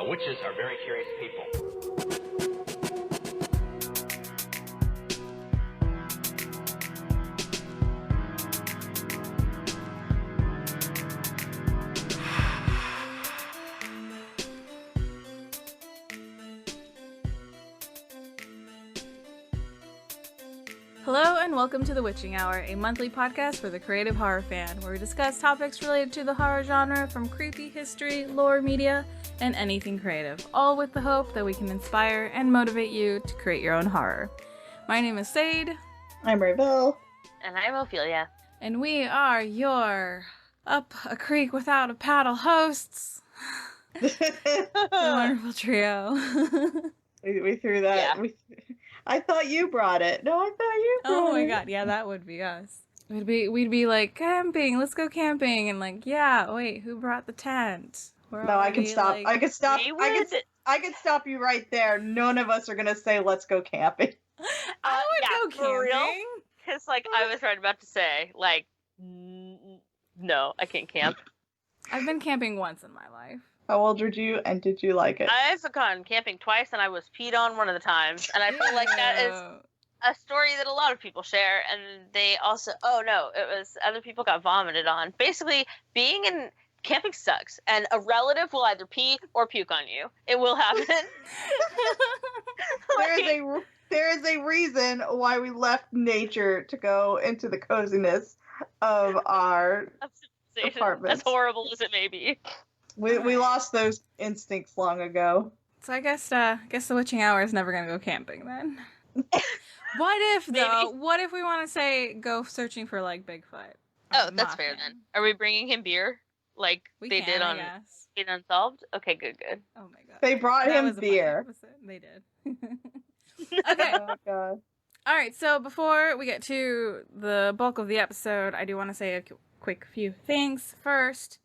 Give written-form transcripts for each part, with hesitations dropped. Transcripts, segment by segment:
Now, witches are very curious people. Hello and welcome to The Witching Hour, a monthly podcast for the creative horror fan, where we discuss topics related to the horror genre from creepy history, lore, media, and anything creative, all with the hope that we can inspire and motivate you to create your own horror. My name is Sade. I'm Raybell. And I'm Ophelia. And we are your Up a Creek Without a Paddle hosts. The wonderful trio. we threw that. Yeah. I thought you brought it. No, I thought you brought it. Oh my god, yeah, that would be us. We'd be like, camping, let's go camping, and like, yeah, wait, who brought the tent? No, I can stop. Like, I can stop. I can stop you right there. None of us are gonna say let's go camping. I would go for real? camping. Because, I was right about to say, no, I can't camp. I've been camping once in my life. How old were you, and did you like it? I've gone camping twice, and I was peed on one of the times, and I feel like that is a story that a lot of people share, and they also, it was other people got vomited on. Basically, being in camping sucks, and a relative will either pee or puke on you. It will happen. There is a reason why we left nature to go into the coziness of our apartments. As horrible as it may be. We lost those instincts long ago. So I guess the Witching Hour is never gonna go camping then. What if though? What if we want to say go searching for like Bigfoot? Oh, that's fair then. Are we bringing him beer like they did on Fate Unsolved? Okay, good. Oh my god. They brought him beer. They did. Okay. Oh god. All right. So before we get to the bulk of the episode, I do want to say a quick few things. First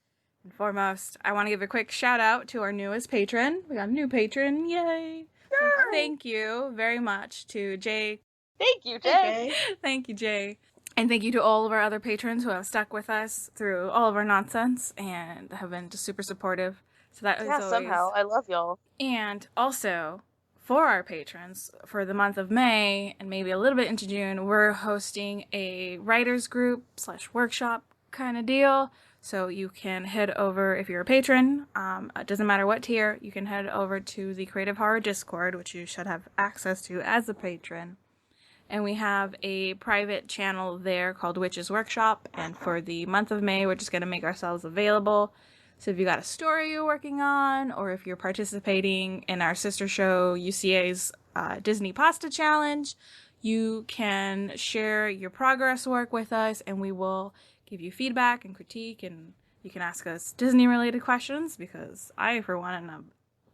and foremost, I want to give a quick shout out to our newest patron. We got a new patron. Yay. So thank you very much to Jay. Thank you, Jay. Thank you, Jay. And thank you to all of our other patrons who have stuck with us through all of our nonsense and have been just super supportive. So that is always... somehow. I love y'all. And also, for our patrons, for the month of May and maybe a little bit into June, we're hosting a writers group / workshop kind of deal. So you can head over, if you're a patron, it doesn't matter what tier, you can head over to the Creative Horror Discord, which you should have access to as a patron. And we have a private channel there called Witches Workshop. And for the month of May, we're just going to make ourselves available. So if you got a story you're working on, or if you're participating in our sister show, UCA's Disney Pasta Challenge, you can share your progress work with us, and we will give you feedback and critique, and you can ask us Disney-related questions, because I, for one, am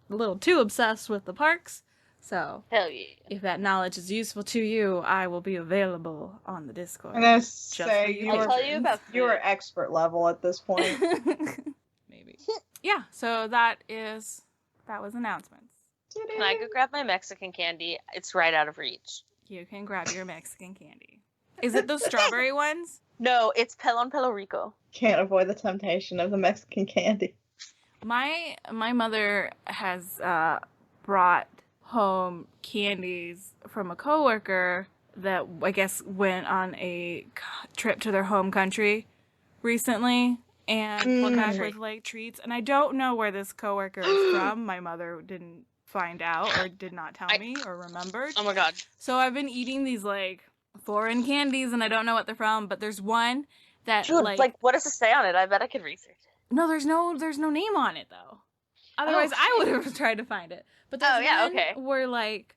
a little too obsessed with the parks. So, hell yeah. If that knowledge is useful to you, I will be available on the Discord. I'm gonna say I'll tell you about food. You're expert level at this point. Maybe. Yeah, so that was announcements. Can I go grab my Mexican candy? It's right out of reach. You can grab your Mexican candy. Is it those strawberry ones? No, it's Pelon Pelo Rico. Can't avoid the temptation of the Mexican candy. My mother has brought home candies from a coworker that I guess went on a trip to their home country recently and came back with like treats. And I don't know where this coworker is from. My mother didn't find out or did not tell me or remembered. Oh my god. So I've been eating these like foreign candies and I don't know what they're from, but there's one that Dude, like what does it say on it? I bet I could research it. No, there's no name on it though. Otherwise I would have tried to find it. But there's one where like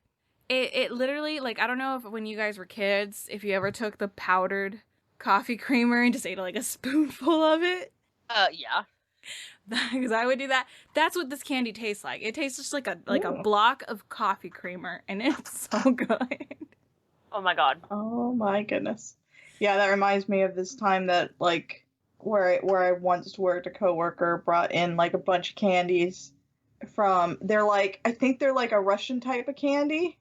it literally, like, I don't know if when you guys were kids, if you ever took the powdered coffee creamer and just ate like a spoonful of it. Yeah. Because I would do that. That's what this candy tastes like. It tastes just like a block of coffee creamer, and it's so good. Oh my god. Oh my goodness. Yeah, that reminds me of this time that, like, where I once worked, a coworker brought in, like, a bunch of candies from, I think they're like a Russian type of candy.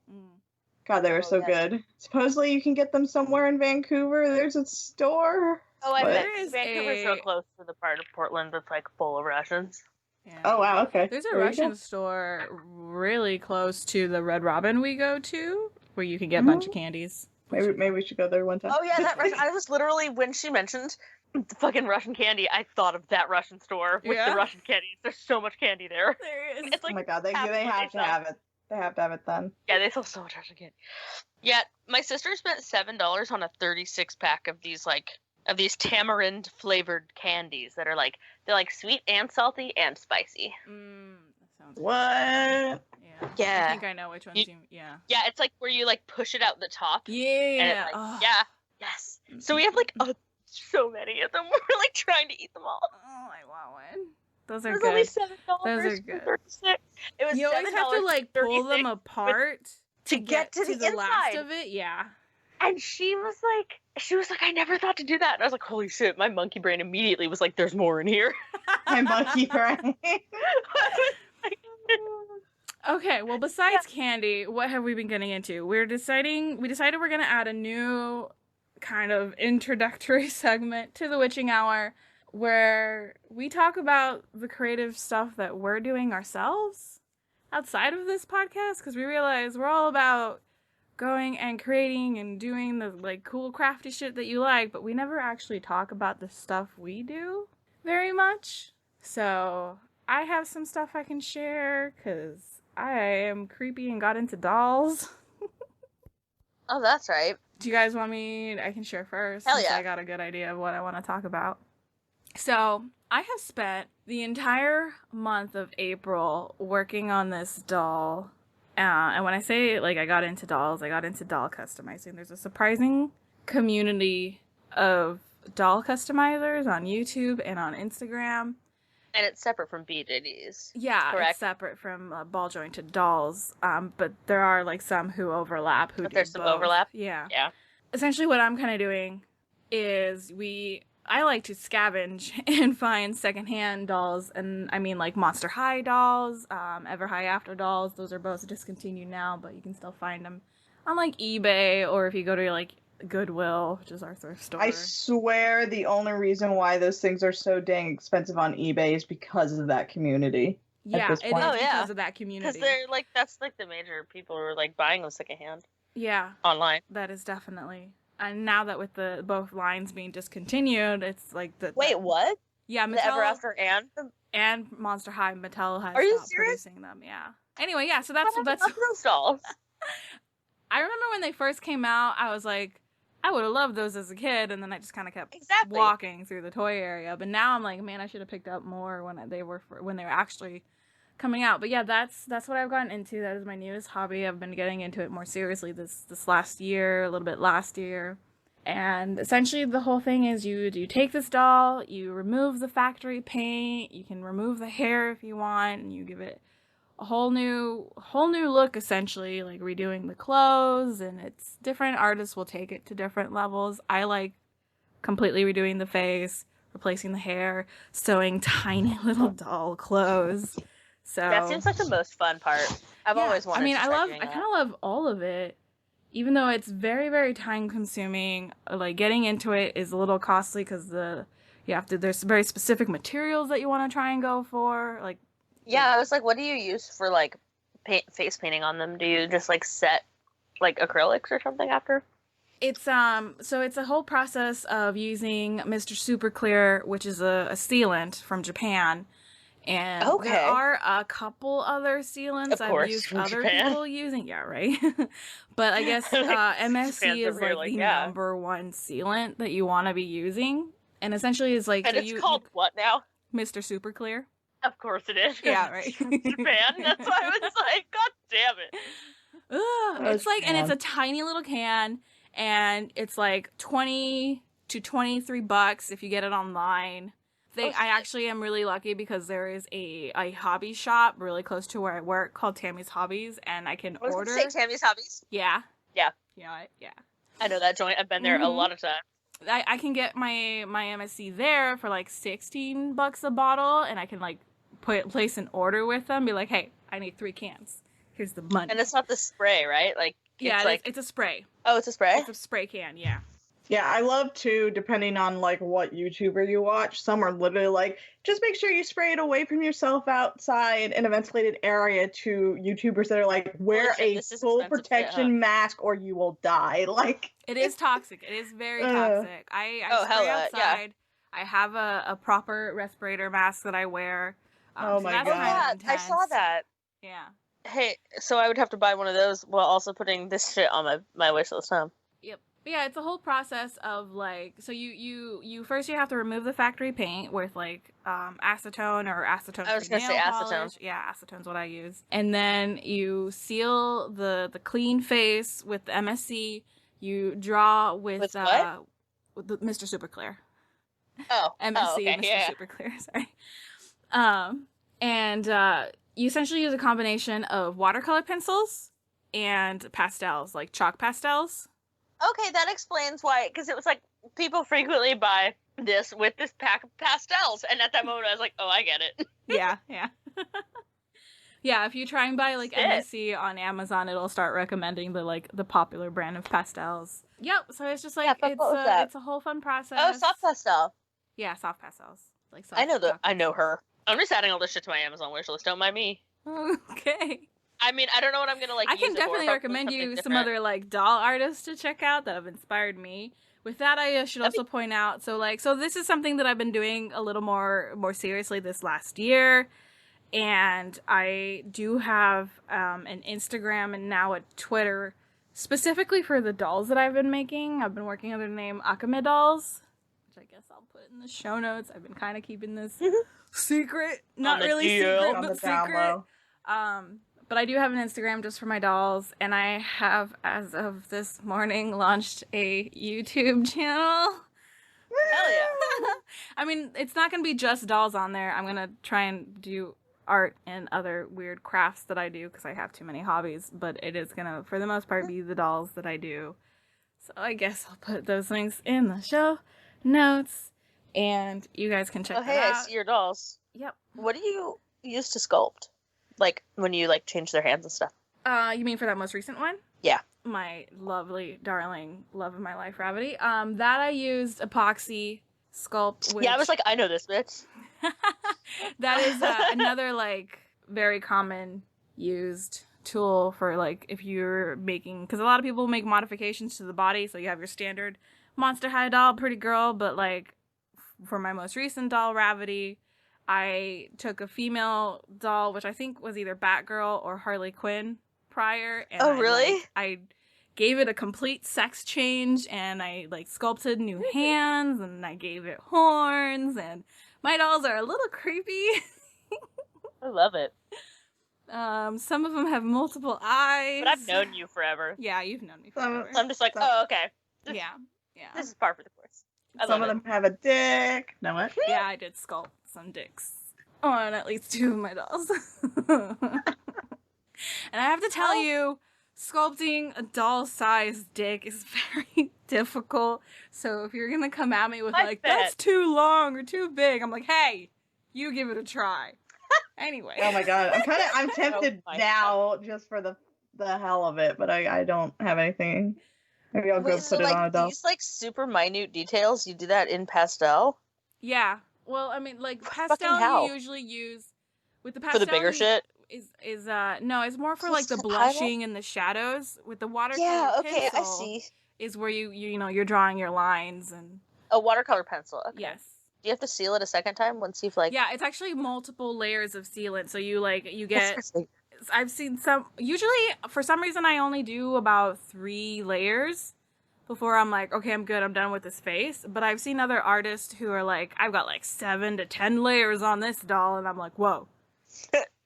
God, they were so good. Supposedly you can get them somewhere in Vancouver. There's a store. Oh, I bet. Vancouver's real close to the part of Portland that's, like, full of Russians. Yeah. Oh wow, okay. There's a There you Russian go. store really close to the Red Robin we go to, where you can get a bunch of candies. Maybe we should go there one time. Oh yeah, that Russian. I was literally, when she mentioned the fucking Russian candy, I thought of that Russian store with Yeah. the Russian candies. There's so much candy there. There is. It's Oh like my god, they half have what to sell. have it. They have to have it then. Yeah, they sell so much Russian candy. Yeah, my sister spent $7 on a 36-pack of these tamarind flavored candies that are like, they're like sweet and salty and spicy. That sounds What? Yeah. Yeah. I think I know which ones you. Yeah. Yeah, it's like where you like push it out the top. Yeah. And it, like, Oh. yeah. Yes. So we have like so many of them. We're like trying to eat them all. Oh, I want one. Those It are was good. only $7. Those are for good. 36. It was You always have to like pull them $7.36 apart to get to the last inside. of it. Yeah. And she was like, I never thought to do that. And I was like, holy shit, my monkey brain immediately was like, there's more in here. My monkey brain. I was like, Okay, well, besides candy, what have we been getting into? We decided we're going to add a new kind of introductory segment to the Witching Hour where we talk about the creative stuff that we're doing ourselves outside of this podcast, because we realize we're all about going and creating and doing the like cool crafty shit that you like, but we never actually talk about the stuff we do very much. So I have some stuff I can share because I am creepy and got into dolls. oh, that's right. Do you guys want me? I can share first. Hell since yeah. I got a good idea of what I want to talk about. So I have spent the entire month of April working on this doll. And when I say like I got into dolls, I got into doll customizing. There's a surprising community of doll customizers on YouTube and on Instagram. And it's separate from BJDs. Yeah, Correct. it's separate from ball jointed dolls. But there are like some who overlap. But there's some overlap? Yeah. Yeah. Essentially, what I'm kind of doing is I like to scavenge and find secondhand dolls, and I mean like Monster High dolls, Ever High After dolls. Those are both discontinued now, but you can still find them on like eBay, or if you go to like Goodwill, which is our thrift store. I swear the only reason why those things are so dang expensive on eBay is because of that community. Yeah, this it is point. Oh, because yeah. of that community. Because they're like, that's like the major people who are like buying them secondhand Yeah, online. that is definitely. And now that with the both lines being discontinued, it's like the Wait, what? Yeah, The Ever Mattel After and the... and Monster High, Mattel has Are you stopped serious? producing them. Yeah. Anyway, yeah. So What that's happened to those dolls? I remember when they first came out, I was like, I would have loved those as a kid, and then I just kind of kept Exactly. walking through the toy area. But now I'm like, man, I should have picked up more when they were actually coming out. But yeah, that's what I've gotten into. That is my newest hobby. I've been getting into it more seriously this last year, a little bit last year. And essentially the whole thing is you take this doll, you remove the factory paint, you can remove the hair if you want, and you give it a whole new look, essentially, like redoing the clothes, and it's different artists will take it to different levels. I like completely redoing the face, replacing the hair, sewing tiny little doll clothes. So That seems like the most fun part. I've always wanted to start doing I that. kind of love all of it, even though it's very, very time consuming. Like getting into it is a little costly because there's very specific materials that you want to try and go for. Like, Yeah, I was like, what do you use for like face painting on them? Do you just like set like acrylics or something after? it's so it's a whole process of using Mr. Super Clear, which is a sealant from Japan. And Okay. there are a couple other sealants Of I've course, used from other Japan. people using. Yeah, right. But I guess Like, MSC Japan's is over here, like the yeah. number one sealant that you want to be using, and essentially is like And so it's called what now? Mr. Super Clear. Of course it is. Yeah, right. It's from Japan. That's why I was like, God damn it. Ugh, it's like, and it's Japan. a tiny little can, and it's like $20 to $23 if you get it online. Oh, I actually am really lucky because there is a hobby shop really close to where I work called Tammy's Hobbies, and I can I was order. gonna say Tammy's Hobbies. Yeah. Yeah. Yeah. I know that joint. I've been there a Mhm. lot of times. I can get my MSC there for like $16 a bottle, and I can like place an order with them. Be like, hey, I need 3 cans. Here's the money. And it's not the spray, right? Like, yeah, it's like, it's a spray. oh, it's a spray? It's a spray can. Yeah. Yeah, I love too, depending on like what YouTuber you watch. Some are literally like, just make sure you spray it away from yourself outside in a ventilated area, to YouTubers that are like, wear Holy shit, a this is full expensive shit, protection mask or you will die. Like, It is toxic. It is very Uh. toxic. I Oh, spray hella, yeah. outside. I have a proper respirator mask that I wear. Oh my that's God. kind of I saw intense. that. Yeah. Hey, so I would have to buy one of those while also putting this shit on my wish list, huh? Yep. But yeah, it's a whole process of like, so you first you have to remove the factory paint with like acetone or acetone. I was gonna say acetone. Polish. Yeah, acetone's what I use. And then you seal the clean face with the MSC. You draw with With what? with the Mr. Super Clear. Oh, MSC, okay, Mr. yeah. Super Clear, sorry. And you essentially use a combination of watercolor pencils and pastels, like chalk pastels. Okay, that explains why. Because it was like people frequently buy this with this pack of pastels, and at that moment I was like, oh, I get it. Yeah. Yeah, if you try and buy like Shit. MSC on Amazon, it'll start recommending the popular brand of pastels. Yep, so it's just like Yeah, fuck, what was that? it's a whole fun process. Oh, soft pastel. Yeah, soft pastels. Like soft, I know soft I know her. I'm just adding all this shit to my Amazon wish list. Don't mind me. Okay. I mean, I don't know what I'm gonna like. I use can it for. definitely Hopefully recommend something you some different. other like doll artists to check out that have inspired me. With that, I should also point out, so this is something that I've been doing a little more seriously this last year, and I do have an Instagram and now a Twitter specifically for the dolls that I've been making. I've been working under the name Akame Dolls, which I guess I'll put in the show notes. I've been kind of keeping this secret, not the really DL. secret, On but the down secret. low. But I do have an Instagram just for my dolls, and I have, as of this morning, launched a YouTube channel. Hell yeah. I mean, it's not going to be just dolls on there. I'm going to try and do art and other weird crafts that I do because I have too many hobbies, but it is going to, for the most part, be the dolls that I do. So I guess I'll put those links in the show notes, and you guys can check Oh, that hey, out. I see your dolls. Yep. What do you use to sculpt? Like when you like change their hands and stuff. You mean for that most recent one? Yeah. My lovely, darling, love of my life, Gravity. That I used epoxy sculpt. Which... Yeah, I was like, I know this bitch. That is another like very common used tool for like if you're making, because a lot of people make modifications to the body. So you have your standard Monster High doll, pretty girl, but like for my most recent doll, Gravity, I took a female doll, which I think was either Batgirl or Harley Quinn prior. And Oh, really? I gave it a complete sex change, and I like sculpted new hands, and I gave it horns, and my dolls are a little creepy. I love it. Some of them have multiple eyes. But I've known you forever. Yeah, you've known me forever. So I'm just like, oh, okay. Yeah. This is par for the course. I Some love of it. them have a dick. No, what? Yeah, I did sculpt some dicks on at least 2 of my dolls. And I have to tell you, sculpting a doll-sized dick is very difficult. So if you're gonna come at me with I like, bet. that's too long or too big, I'm like, hey, you give it a try. Anyway. Oh my God, I'm tempted Oh my now just for the hell of it, but I don't have anything. Maybe I'll go Wait, so put it on a like doll. these like super minute details, you do that in pastel? Yeah. Well, I mean, like Fucking pastel hell. you usually use with the For pastel the bigger shit? is no, it's more for like the Just highlight? blushing and the shadows. With the watercolor Yeah, okay, I pencil see. is where you know you're drawing your lines and A watercolor pencil. Okay. yes. Do you have to seal it a second time once you've like Yeah, it's actually multiple layers of sealant. So you That's get crazy. I've seen some, usually for some reason I only do about 3 layers before I'm like, okay, I'm good, I'm done with this face. But I've seen other artists who are like, I've got like 7 to 10 layers on this doll, and I'm like, whoa.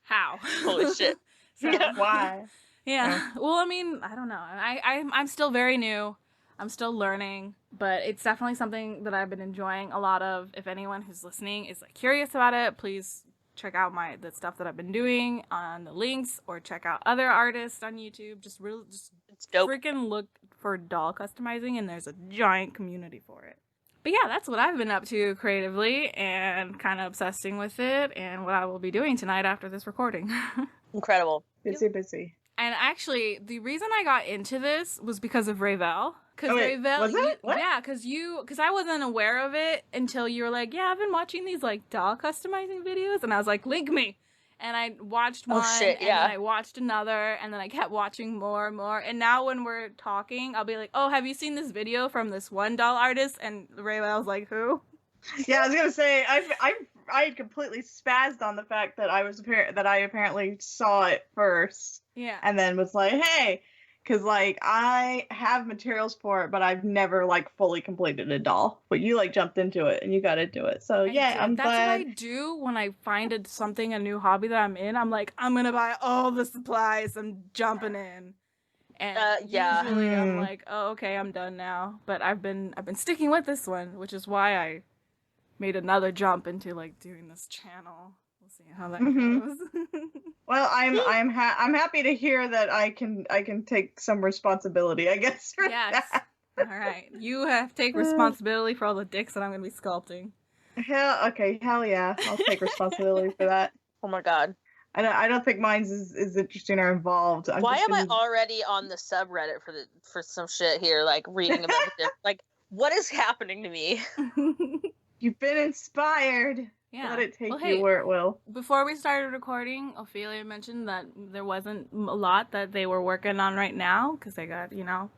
How? Holy shit. So, Why? yeah. Well, I mean, I don't know. I'm still very new. I'm still learning, but it's definitely something that I've been enjoying a lot of. If anyone who's listening is like curious about it, please check out the stuff that I've been doing on the links, or check out other artists on YouTube. Just It's dope. freaking look for doll customizing, and there's a giant community for it. But yeah, that's what I've been up to creatively and kind of obsessing with it, and what I will be doing tonight after this recording. Incredible. Busy. And actually, the reason I got into this was because of Ravel. Because was it? What? Yeah, because I wasn't aware of it until you were like, yeah, I've been watching these like doll customizing videos, and I was like, link me. And I watched one, and then I watched another, and then I kept watching more and more. And now when we're talking, I'll be like, oh, have you seen this video from this one doll artist? And Ray was like, who? Yeah, I was gonna say I completely spazzed on the fact that I apparently saw it first. Yeah. And then was like, hey, because like I have materials for it, but I've never like fully completed a doll. But you like jumped into it and you got into it, so yeah, I'm glad. That's what I do when I find a new hobby that I'm in. I'm like, I'm gonna buy all the supplies. I'm jumping in. And usually I'm like, oh, okay, I'm done now. But I've been sticking with this one, which is why I made another jump into like doing this channel. We'll see how that goes. Well, I'm happy to hear that I can take some responsibility, I guess. For that. All right, you have to take responsibility for all the dicks that I'm gonna be sculpting. Hell yeah, I'll take responsibility for that. Oh my god. I don't think mine's is interesting or involved. Why am I already on the subreddit for some shit here, like reading about this? Like, what is happening to me? You've been inspired. Yeah. Let it take you where it will. Before we started recording, Ophelia mentioned that there wasn't a lot that they were working on right now because they got,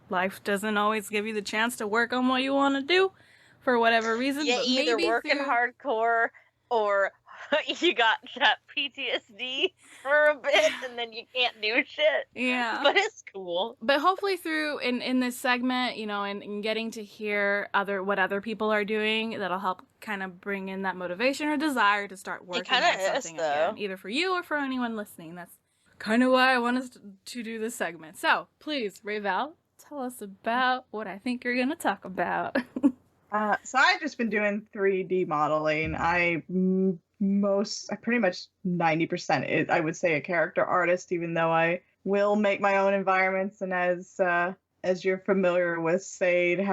life doesn't always give you the chance to work on what you want to do for whatever reason. Yeah, but either maybe working hardcore or you got that PTSD for a bit and then you can't do shit. Yeah. But it's cool. But hopefully through in this segment, and getting to hear what other people are doing, that'll help kind of bring in that motivation or desire to start working on something again, either for you or for anyone listening. That's kind of why I want us to do this segment. So please, Rayvel, tell us about what I think you're going to talk about. So I've just been doing 3D modeling. I pretty much 90% I would say a character artist, even though I will make my own environments, and as you're familiar with Sade,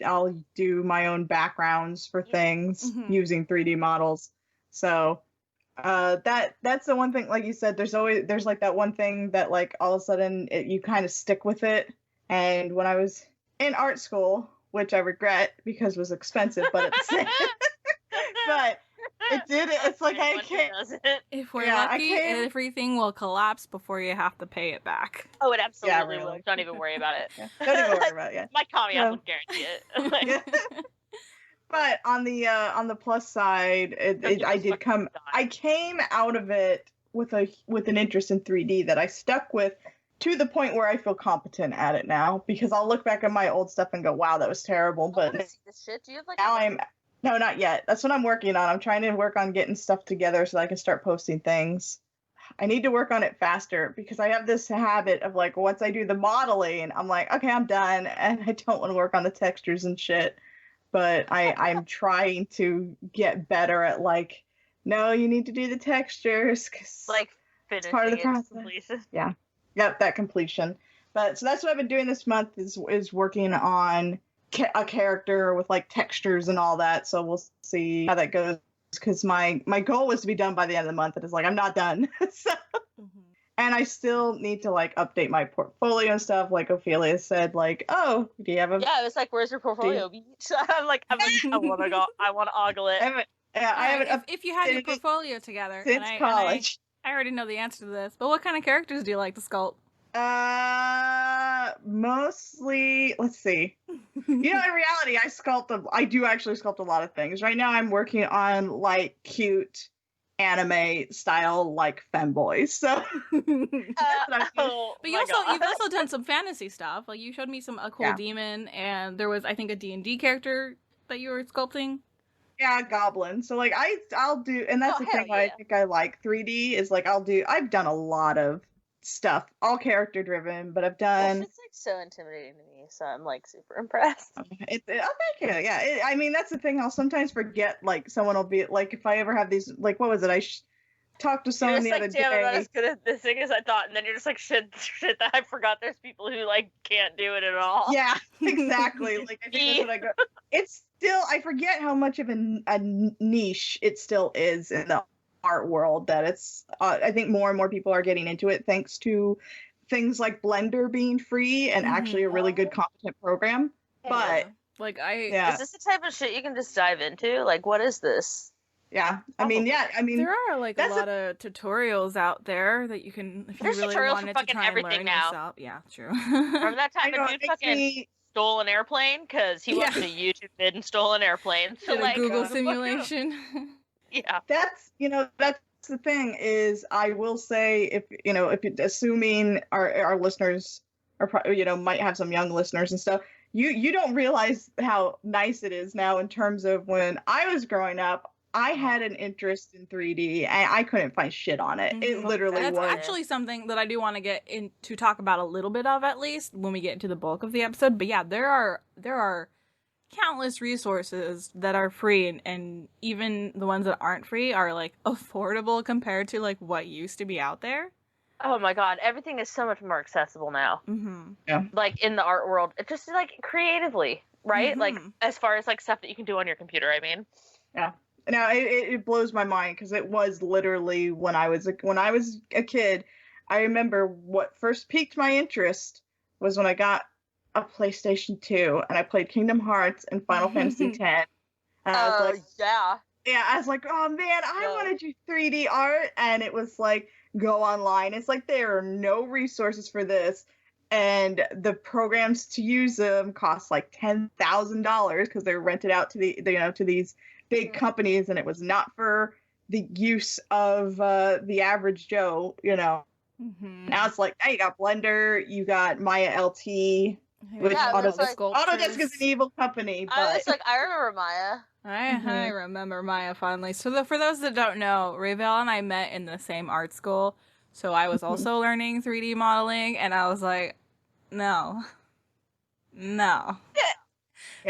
I'll do my own backgrounds for things using 3D models. So that's the one thing, like you said, there's like that one thing that like all of a sudden you kind of stick with it. And when I was in art school, which I regret because it was expensive, but at the same but it did it. It's like I can't. If we're lucky, everything will collapse before you have to pay it back. Oh, it absolutely will. Don't even worry about it. Don't even worry about it. Yeah. My caveat would guarantee it. But on the plus side, I came out of it with an interest in 3D that I stuck with to the point where I feel competent at it now, because I'll look back at my old stuff and go, wow, that was terrible. But this shit. Do you have like now no, not yet. That's what I'm working on. I'm trying to work on getting stuff together so that I can start posting things. I need to work on it faster because I have this habit of like, once I do the modeling, I'm like, okay, I'm done. And I don't want to work on the textures and shit. But I'm trying to get better at like, no, you need to do the textures. Cause like finishing it's part of the process. Completion. Yeah. Yep, that completion. But so that's what I've been doing this month is working on a character with like textures and all that. So we'll see how that goes, because my goal was to be done by the end of the month, and it's like I'm not done. So and I still need to like update my portfolio and stuff, like Ophelia said, like, oh, do you have a it was like, where's your portfolio? I'm like I want to ogle it. I haven't if you had your portfolio together since college. I already know the answer to this, but what kind of characters do you like to sculpt? Mostly, let's see. In reality, I do actually sculpt a lot of things. Right now I'm working on like cute anime style like femboys. So but you've also done some fantasy stuff. Like you showed me a cool demon, and there was I think a D&D character that you were sculpting. Yeah, goblin. So like I'll do, and that's the thing I think I like 3D is like I've done a lot of stuff, all character driven, but I've done. It's like so intimidating to me, so I'm like super impressed. I'll make it. Yeah, I mean that's the thing. I'll sometimes forget. Like someone will be like, if I ever have these, like what was it? I talked to someone the other day. I'm not as good at this thing as I thought, and then you're just like shit that I forgot. There's people who like can't do it at all. Yeah, exactly. Like I think that's what I go. It's still, I forget how much of a niche it still is in the art world, that it's I think more and more people are getting into it thanks to things like Blender being free and actually a really good competent program. But like yeah, Is this the type of shit you can just dive into? Like, what is this? yeah. I mean, there are like a that's lot of tutorials out there that you can, if you There's really tutorials for wanted to fucking try and everything learn now. yourself. Yeah, true. Remember that I time know the it dude makes fucking me. stole an airplane because he went to YouTube vid and stole an airplane? So Did a like, Google God. simulation. yeah. That's the thing is I will say if assuming our listeners are might have some young listeners and stuff, you don't realize how nice it is now in terms of when I was growing up. I had an interest in 3D and I couldn't find shit on it. It literally That's was. actually something that I do want to get in to talk about a little bit of, at least when we get into the bulk of the episode. But yeah, there are countless resources that are free, and even the ones that aren't free are like affordable compared to like what used to be out there. Oh my god, everything is so much more accessible now. Mm-hmm. Yeah. Like in the art world, it just like creatively, right? Like as far as like stuff that you can do on your computer. I mean, Yeah. Now it blows my mind because it was literally when I was a kid. I remember what first piqued my interest was when I got a PlayStation 2 and I played Kingdom Hearts and Final Fantasy X. And I was like, yeah. I was like, oh man, I want to do 3D art. And it was like, go online. It's like there are no resources for this. And the programs to use them cost like $10,000 because they're rented out to to these big companies, and it was not for the use of the average Joe. Now it's like, hey, you got Blender, you got Maya LT, which Autodesk is an evil company. But I remember Maya. I remember Maya fondly. So for those that don't know, Ravel and I met in the same art school, so I was also learning 3D modeling, and I was like, no. Yeah.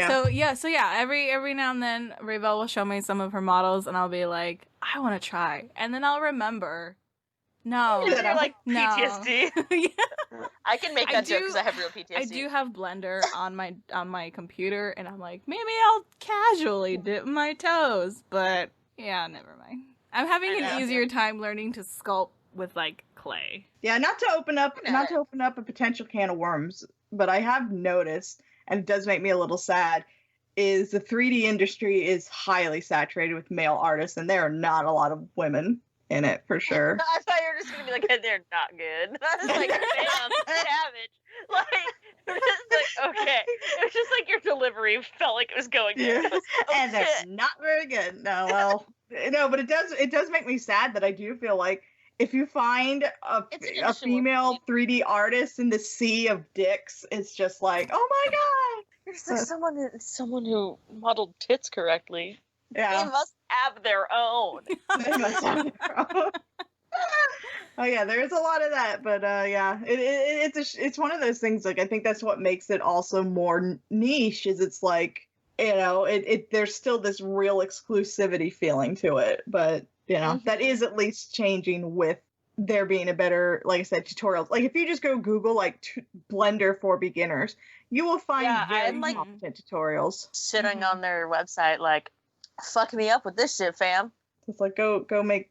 So every now and then Ravel will show me some of her models and I'll be like, I want to try. And then I'll remember, no. You're like PTSD. Yeah. I can make that joke because I have real PTSD. I do have Blender on my computer, and I'm like, maybe I'll casually dip my toes, but yeah, never mind. I'm having an easier time learning to sculpt with like clay. Yeah, not to open up a potential can of worms, but I have noticed, and it does make me a little sad, is the 3D industry is highly saturated with male artists, and there are not a lot of women in it for sure. I thought you were just gonna be like, they're not good. I was like, damn, savage. Like, it was just like, okay. It was just like your delivery felt like it was going there. And that's not very good. No, well, no, but it does make me sad that I do feel like if you find a female 3D artist in the sea of dicks, it's just like, oh my god. You're just like someone who modeled tits correctly. Yeah. They must have their own. They must have their own. Oh yeah, there's a lot of that, but yeah, it's one of those things. Like I think that's what makes it also more niche. Is it's like there's still this real exclusivity feeling to it, but that is at least changing with there being a better, like I said, tutorials. Like if you just go Google like Blender for beginners, you will find very competent tutorials. Sitting on their website, like, fuck me up with this shit, fam. It's like go make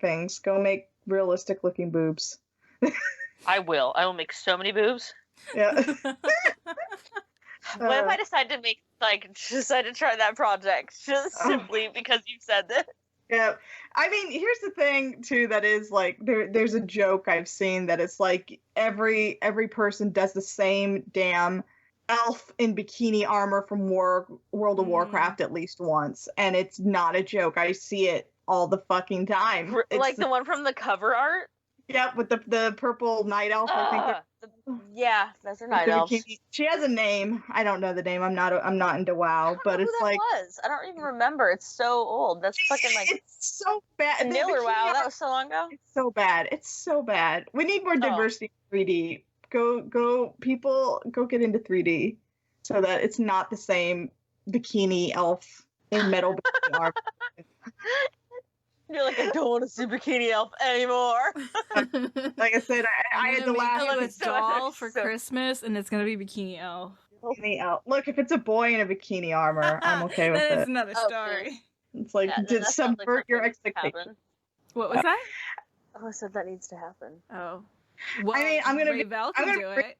things. Go make realistic looking boobs. I will make so many boobs. Yeah. What if I decide to try that project just simply because you said that? Yeah. I mean, here's the thing too, that is like there's a joke I've seen that it's like every person does the same damn elf in bikini armor from World of Warcraft at least once, and it's not a joke. I see it all the fucking time. Like the one from the cover art? Yeah, with the purple night elf. I think yeah, those are night elves. She has a name. I don't know the name. I'm not into WoW, but it's like I don't even remember. It's so old. That's fucking like it's so bad. Vanilla WoW. That was so long ago. It's so bad. It's so bad. We need more diversity in 3D. Go people, go get into 3D so that it's not the same bikini elf in metal bikini armor. You're like, I don't want to see Bikini Elf anymore. Like I said, I had the last doll for Christmas, and it's gonna be Bikini Elf. Bikini elf. Look, if it's a boy in a bikini armor, I'm okay with it. That's another story. It's like, did subvert your expectations. What was that? Oh, I said that needs to happen. Oh. Well, I mean, I'm gonna do it.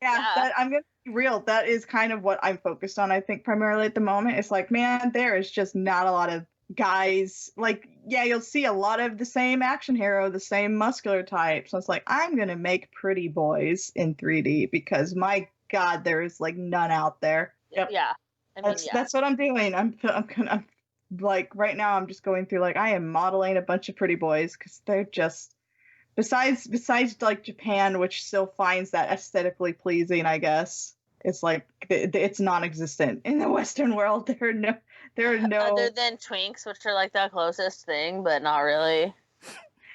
Yeah, but I'm gonna real, that is kind of what I'm focused on, I think, primarily at the moment. It's like, man, there is just not a lot of guys. Like, yeah, you'll see a lot of the same action hero, the same muscular types. So it's like, I'm going to make pretty boys in 3D because, my God, there is, like, none out there. Yep. Yeah. I mean, That's what I'm doing. I'm like, right now, I'm just going through, like, I am modeling a bunch of pretty boys because they're just... Besides, like, Japan, which still finds that aesthetically pleasing, I guess, it's like it's non-existent in the Western world. There are no other than twinks, which are like the closest thing, but not really.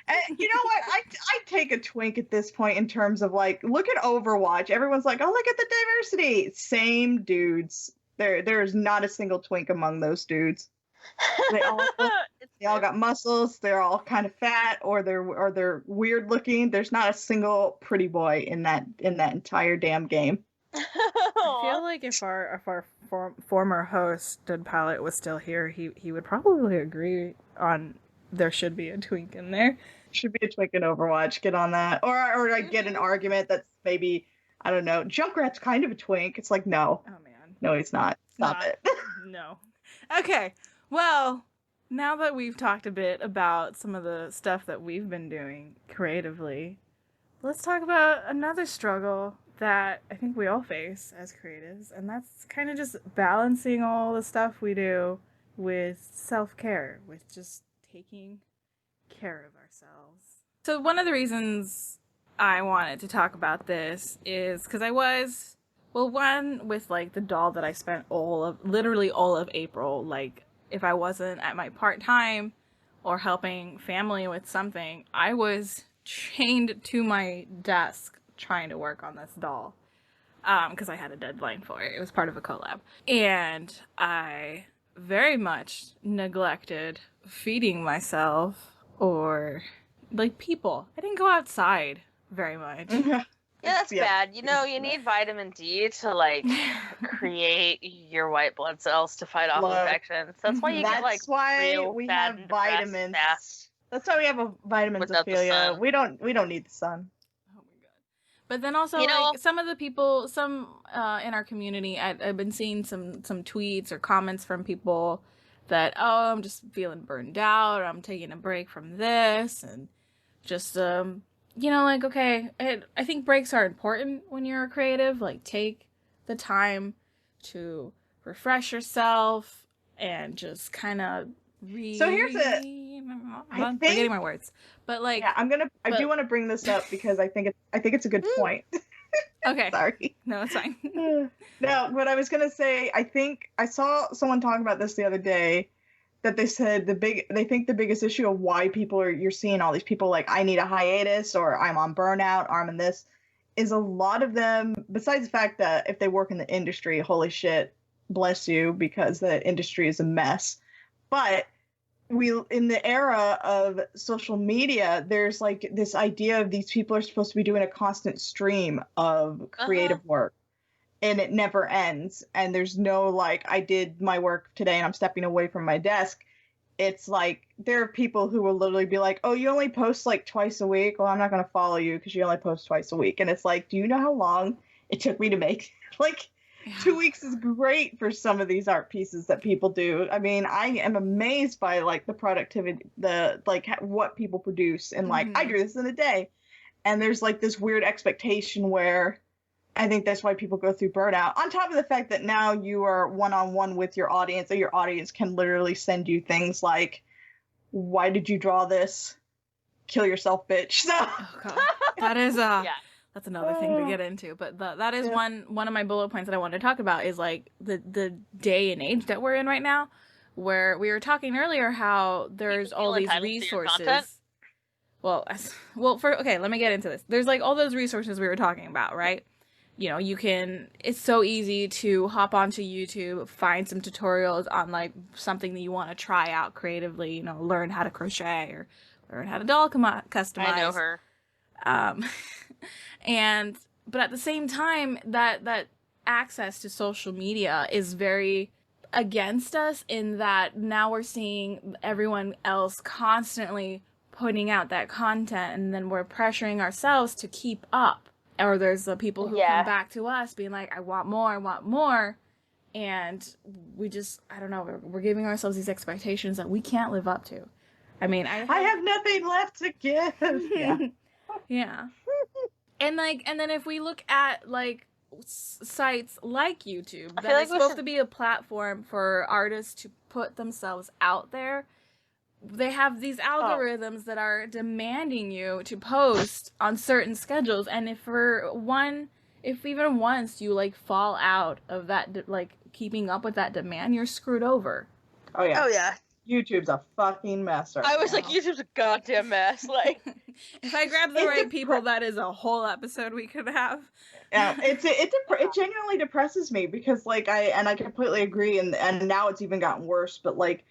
And you know what? I take a twink at this point in terms of, like, look at Overwatch. Everyone's like, oh, look at the diversity. Same dudes. There's not a single twink among those dudes. They all got muscles. They're all kind of fat, or they're weird looking. There's not a single pretty boy in that entire damn game. I feel like if our former host Dud Palette was still here, he would probably agree on there should be a twink in there. Should be a twink in Overwatch. Get on that, or like get an argument that's maybe, I don't know. Junkrat's kind of a twink. It's like, no, Oh man, no, he's not. Stop it. No. Okay. Well, now that we've talked a bit about some of the stuff that we've been doing creatively, let's talk about another struggle that I think we all face as creatives, and that's kind of just balancing all the stuff we do with self-care, with just taking care of ourselves. So one of the reasons I wanted to talk about this is because I was, well, one, with, like, the doll that I spent literally all of April, like, if I wasn't at my part-time or helping family with something, I was chained to my desk trying to work on this doll. Because I had a deadline for it. It was part of a collab. And I very much neglected feeding myself or, like, people. I didn't go outside very much. Yeah, that's bad. You know, you need vitamin D to, like, create your white blood cells to fight off infections. That's why you get, like, real we bad have and vitamins. fast. That's why we have a vitamins, Without the Ophelia. sun. We don't need the sun. Oh my god. But then also, You know- like, some of the people, in our community, I've been seeing some tweets or comments from people that, oh, I'm just feeling burned out, or I'm taking a break from this, and just, you know, like, okay, I think breaks are important when you're a creative. Like, take the time to refresh yourself and just kind of So here's I'm forgetting my words. But, like... Yeah, I do want to bring this up because I think it's a good point. Okay. Sorry. No, it's fine. No, what I was going to say, I think I saw someone talk about this the other day, that they said they think the biggest issue of why you're seeing all these people like, I need a hiatus, or I'm on burnout, or I'm in this, is a lot of them, besides the fact that if they work in the industry, holy shit, bless you, because the industry is a mess. But in the era of social media, there's, like, this idea of these people are supposed to be doing a constant stream of creative work. And it never ends. And there's no, like, I did my work today and I'm stepping away from my desk. It's like, there are people who will literally be like, oh, you only post, like, twice a week? Well, I'm not going to follow you because you only post twice a week. And it's like, do you know how long it took me to make? Like, 2 weeks is great for some of these art pieces that people do. I mean, I am amazed by, like, the productivity, what people produce. And, like, I do this in a day. And there's, like, this weird expectation where I think that's why people go through burnout. On top of the fact that now you are one-on-one with your audience, and your audience can literally send you things like, why did you draw this? Kill yourself, bitch. So, Oh god. That is that's another thing to get into. But that is one of my bullet points that I wanted to talk about, is, like, the day and age that we're in right now, where we were talking earlier how there's all these resources. Well, let me get into this. There's, like, all those resources we were talking about, right? You know, it's so easy to hop onto YouTube, find some tutorials on, like, something that you want to try out creatively, you know, learn how to crochet or learn how to doll customize. I know her. But at the same time, that access to social media is very against us, in that now we're seeing everyone else constantly putting out that content, and then we're pressuring ourselves to keep up. or there's the people who Yeah. come back to us being like, I want more. And we just, I don't know, we're giving ourselves these expectations that we can't live up to. I mean, I have nothing left to give. Yeah. Yeah. And then if we look at like sites like YouTube, that is supposed to be a platform for artists to put themselves out there, they have these algorithms that are demanding you to post on certain schedules, and if even once you like fall out of that, like keeping up with that demand, you're screwed over. Oh yeah. Oh yeah. YouTube's a fucking mess right I was now. like, YouTube's a goddamn mess. Like, if I grab the right people, that is a whole episode we could have. Yeah, it genuinely depresses me because like I completely agree, and now it's even gotten worse. But like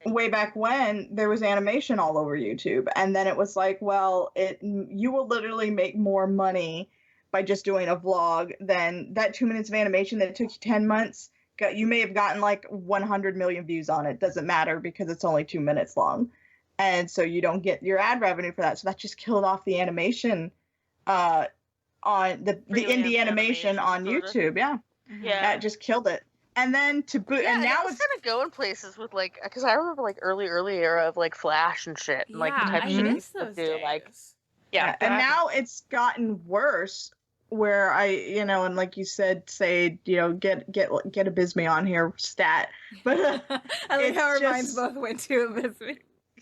way back when, there was animation all over YouTube, and then it was like, well, you will literally make more money by just doing a vlog than that 2 minutes of animation that took you 10 months. You may have gotten like 100 million views on it. Doesn't matter because it's only 2 minutes long. And so you don't get your ad revenue for that. So that just killed off the animation on the indie animation on YouTube. Yeah. Yeah. That just killed it. And then to boot, and now it's kind of going places with like, because I remember like early era of like Flash and shit, and like the type of shit miss people those do. days. Like, and now it's gotten worse. Where and like you said, say, get a Bisme on here stat, but I like how our minds both went to a Bisme.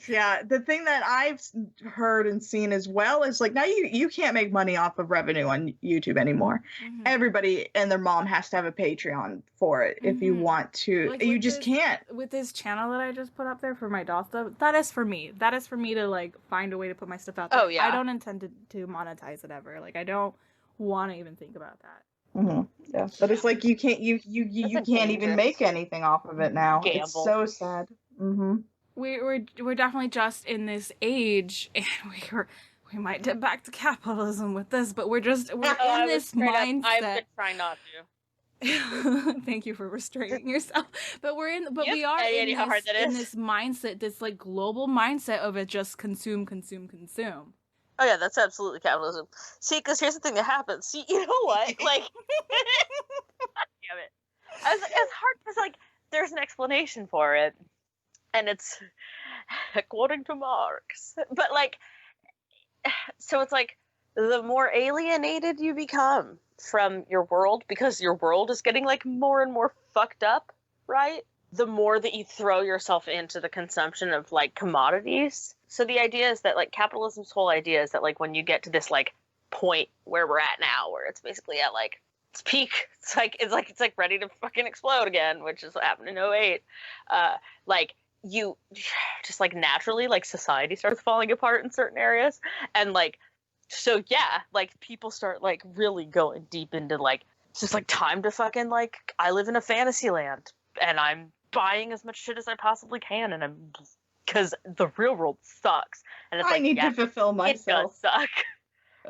Yeah, the thing that I've heard and seen as well is like now you can't make money off of revenue on YouTube anymore. Mm-hmm. Everybody and their mom has to have a Patreon for it if you want to. Like you just can't. With this channel that I just put up there for my doll stuff, that is for me. That is for me to like find a way to put my stuff out there. Oh yeah. I don't intend to monetize it ever. Like I don't want to even think about that. Mm-hmm. Yeah, but it's like you can't can't even make anything off of it now. Gamble. It's so sad. Mm-hmm. We're definitely just in this age, and we might dip back to capitalism with this, but we're in this mindset. I've been trying not to. Thank you for restraining yourself. But we are in this mindset, this like global mindset of it just consume. Oh yeah, that's absolutely capitalism. See, because here's the thing that happens. See, you know what? Like, damn it. It's hard because like there's an explanation for it, and it's according to Marx. But like, so it's like the more alienated you become from your world because your world is getting like more and more fucked up, right? The more that you throw yourself into the consumption of like commodities. So the idea is that like capitalism's whole idea is that like when you get to this like point where we're at now, where it's basically at like its peak, it's like ready to fucking explode again, which is what happened in '08. Like you just like naturally like society starts falling apart in certain areas, and like so yeah, like people start like really going deep into like it's just like time to fucking like I live in a fantasy land and I'm buying as much shit as I possibly can, and I'm because the real world sucks, and it's I need to fulfill myself. It does suck,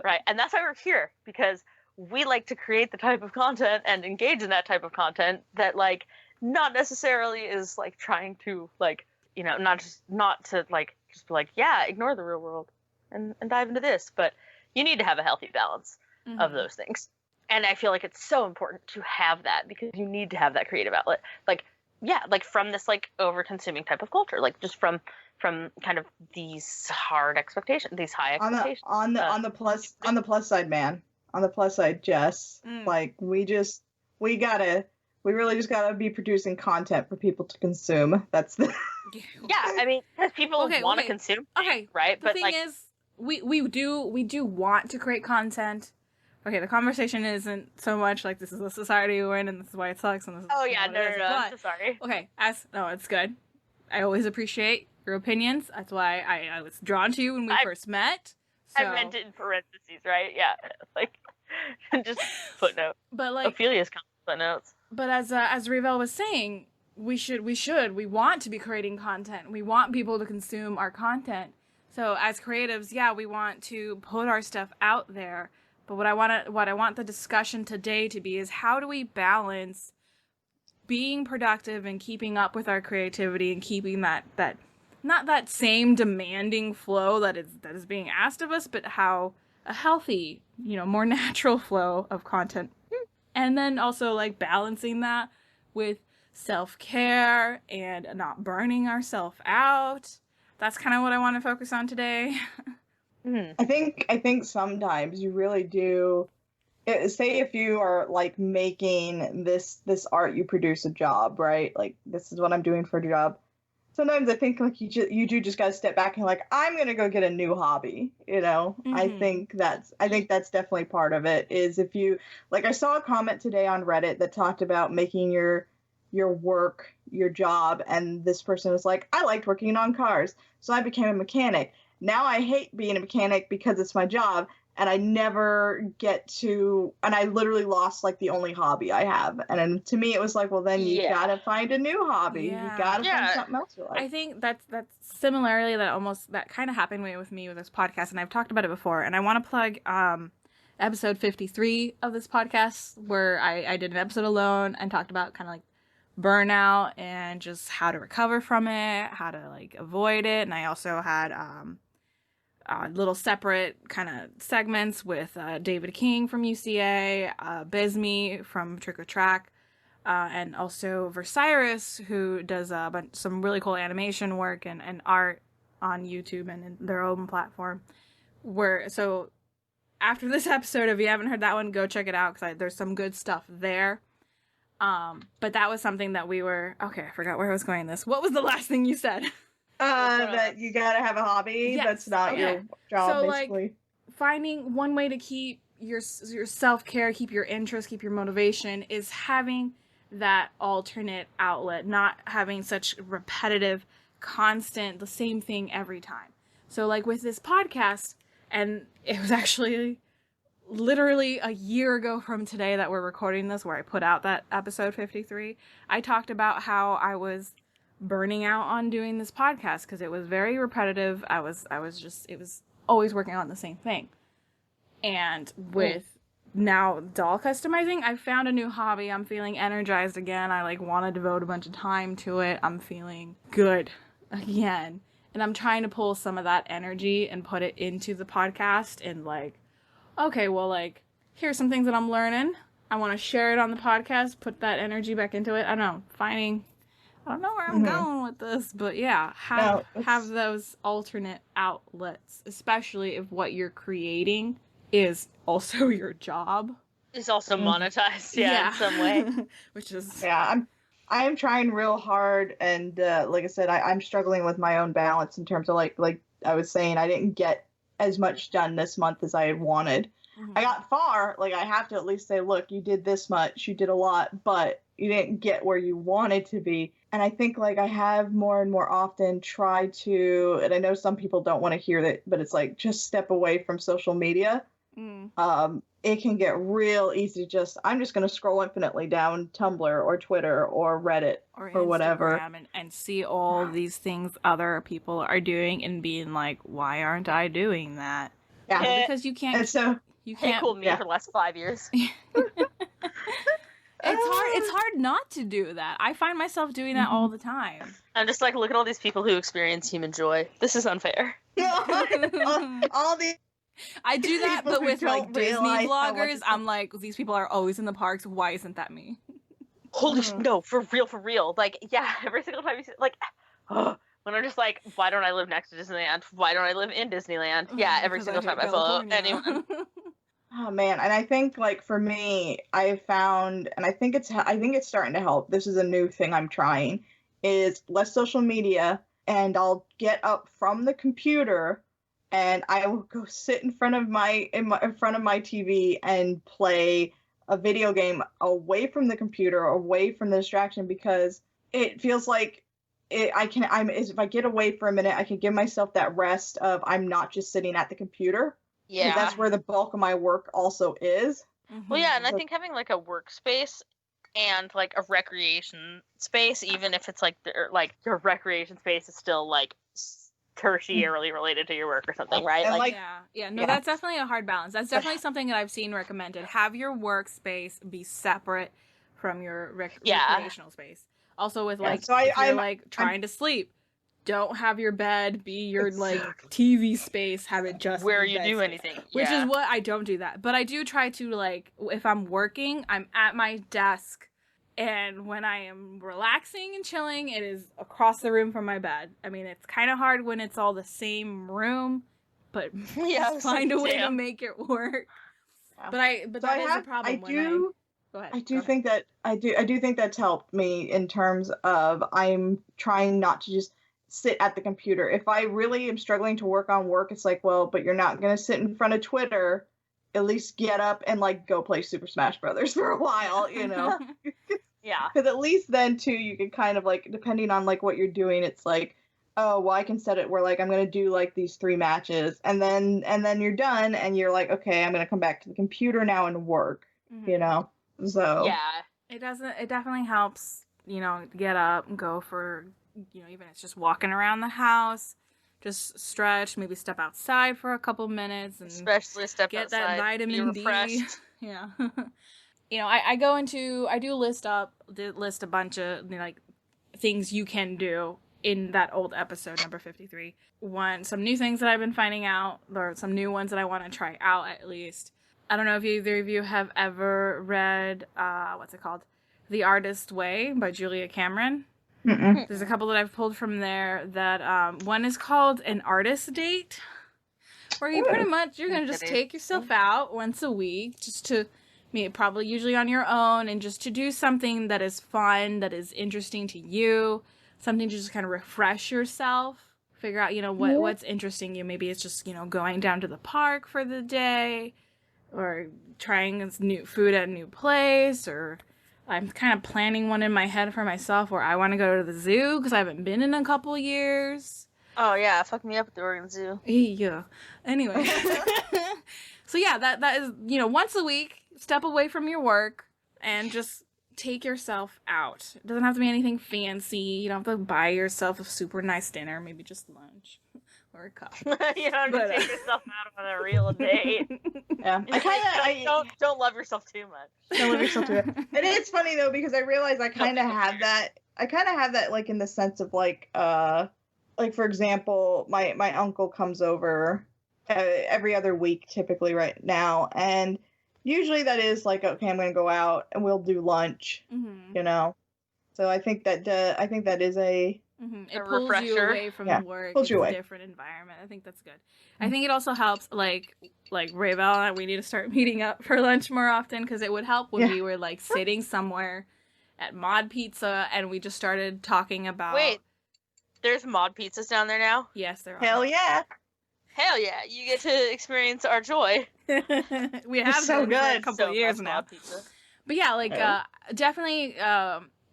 right? And that's why we're here, because we like to create the type of content and engage in that type of content that like not necessarily is like trying to like not to like just be like ignore the real world and dive into this, but you need to have a healthy balance of those things. And I feel like it's so important to have that because you need to have that creative outlet, like from this like over consuming type of culture, like just from kind of these hard expectations, these high expectations. On the plus side, man. On the plus side, Jess, like we really just gotta be producing content for people to consume. That's the I mean, because people want to consume. Okay, right. The thing is, we do want to create content. Okay, the conversation isn't so much like this is the society we're in and this is why it sucks and this is no, I'm so sorry. Okay, it's good. I always appreciate your opinions. That's why I was drawn to you when we first met. So. I meant it in parentheses, right? Yeah, like just footnote. But like Ophelia's footnotes. But as Revel was saying, we want to be creating content. We want people to consume our content. So as creatives, we want to put our stuff out there. But what I want the discussion today to be is how do we balance being productive and keeping up with our creativity and keeping that not that same demanding flow that is being asked of us, but how a healthy, more natural flow of content. And then also like balancing that with self-care and not burning ourselves out. That's kind of what I want to focus on today. I think sometimes you really do. Say if you are like making this art you produce a job, right? Like this is what I'm doing for a job. Sometimes I think like you do just gotta step back and like I'm gonna go get a new hobby. I think that's definitely part of it. Is if you like I saw a comment today on Reddit that talked about making your work your job, and this person was like, I liked working on cars, so I became a mechanic. Now I hate being a mechanic because it's my job, and I never get to, and I literally lost like the only hobby I have. And then to me, it was like, well, then you gotta find a new hobby. Yeah. You gotta find something else you like. I think that's similarly that kind of happened with me with this podcast, and I've talked about it before. And I want to plug episode 53 of this podcast, where I did an episode alone and talked about kind of like burnout and just how to recover from it, how to like avoid it. And I also had little separate kind of segments with David King from UCA, Bisme from Trick or Track, and also Versiris, who does some really cool animation work and art on YouTube and in their own platform. So after this episode, if you haven't heard that one, go check it out, because there's some good stuff there. But that was something that okay, I forgot where I was going this. What was the last thing you said? That you gotta have a hobby that's not your job, so, basically. Like, finding one way to keep your self-care, keep your interest, keep your motivation, is having that alternate outlet, not having such repetitive, constant, the same thing every time. So, like, with this podcast, and it was actually literally a year ago from today that we're recording this, where I put out that episode 53, I talked about how I was burning out on doing this podcast because it was very repetitive. It was always working on the same thing. And with now doll customizing, I found a new hobby. I'm feeling energized again. I like want to devote a bunch of time to it. I'm feeling good again. And I'm trying to pull some of that energy and put it into the podcast, and like, okay, well, like, here's some things that I'm learning. I want to share it on the podcast, put that energy back into it. I don't know where I'm going with this, but yeah, have those alternate outlets, especially if what you're creating is also your job. It's also monetized, in some way. Which is... Yeah, I'm trying real hard, and like I said, I'm struggling with my own balance in terms of like I was saying, I didn't get as much done this month as I had wanted. Mm-hmm. I got far. Like, I have to at least say, look, you did this much, you did a lot, but you didn't get where you wanted to be. And I think like I have more and more often tried to, and I know some people don't want to hear that, but it's like, just step away from social media. It can get real easy to I'm just going to scroll infinitely down Tumblr or Twitter or Reddit or whatever. And see all these things other people are doing and being like, why aren't I doing that? Yeah. Because you can't. You can't. Cool me for the last 5 years. It's hard not to do that. I find myself doing that all the time. I'm just like, look at all these people who experience human joy. This is unfair. all the I do that, but with like Disney vloggers, I'm like, these people are always in the parks. Why isn't that me? Holy no, for real. Like, yeah, every single time you see, like, when I'm just like, why don't I live next to Disneyland? Why don't I live in Disneyland? Yeah, every single time I follow anyone. Oh man, and I think like for me, I found, and I think it's starting to help. This is a new thing I'm trying, is less social media, and I'll get up from the computer, and I will go sit in front of my TV and play a video game away from the computer, away from the distraction, because it feels like if I get away for a minute, I can give myself that rest of I'm not just sitting at the computer. Yeah, that's where the bulk of my work also is. Well, yeah, and I think having like a workspace and like a recreation space, even if it's like your recreation space is still like tertiarily related to your work or something, right? That's definitely a hard balance. That's definitely something that I've seen recommended. Have your workspace be separate from your recreational space. Also with like, if you're like trying to sleep, don't have your bed be your like TV space. Have it just where be you bed do space. anything. Which Yeah. is what I don't do that. But I do try to, like, if I'm working, I'm at my desk. And when I am relaxing and chilling, it is across the room from my bed. I mean, it's kind of hard when it's all the same room, but Yeah, I just was find like, a way to damn. make it work. Yeah. But So that is a problem. Go ahead. I do go ahead. think that I do think that's helped me in terms of I'm trying not to just sit at the computer. If I really am struggling to work on work, it's like, well, but you're not gonna sit in front of Twitter. At least get up and like go play Super Smash Brothers for a while, you know. Yeah. Because at least then too, you can kind of like, depending on like what you're doing, it's like, oh, well, I can set it where like I'm gonna do like these 3 matches, and then you're done, and you're like, okay, I'm gonna come back to the computer now and work, you know. So Yeah. It definitely helps, you know, get up and go for, you know, even if it's just walking around the house, just stretch, maybe step outside for a couple minutes and Especially step get outside. that Be vitamin D. refreshed. Yeah. You know, I do list a bunch of, you know, like things you can do in that old episode number 53. Some new things that I've been finding out, or some new ones that I want to try out at least. I don't know if either of you have ever read, what's it called? The Artist Way by Julia Cameron. mm-mm. There's a couple that I've pulled from there that, one is called An Artist Date, where you pretty much, you're going to just take yourself out once a week, just to, probably usually on your own, and just to do something that is fun, that is interesting to you, something to just kind of refresh yourself, figure out, you know, what's interesting you. Maybe it's just, you know, going down to the park for the day, or trying new food at a new place, or I'm kind of planning one in my head for myself where I want to go to the zoo because I haven't been in a couple years. Oh yeah, fuck me up at the Oregon Zoo. Yeah. Anyway. So yeah, that is, you know, once a week, step away from your work and just take yourself out. It doesn't have to be anything fancy. You don't have to buy yourself a super nice dinner, maybe just lunch or a cup. You don't have to take yourself out on a real date. Yeah, Don't love yourself too much. Don't love yourself too much. And it's funny though, because I realize I kind of have that. I kind of have that, like, in the sense of like for example, my uncle comes over every other week typically right now, and usually that is like, okay, I'm gonna go out and we'll do lunch, you know. So I think that is a It pulls you away from the work. Pulls you away. A different environment. I think that's good. I think it also helps, like Ravel and I, we need to start meeting up for lunch more often, because it would help when we were like sitting somewhere at Mod Pizza and we just started talking about. Wait, there's Mod Pizzas down there now? Yes, there are. hell yeah. Hell yeah, you get to experience our joy. We have so been for a good. couple So years much now. Mod Pizza. But yeah, like definitely,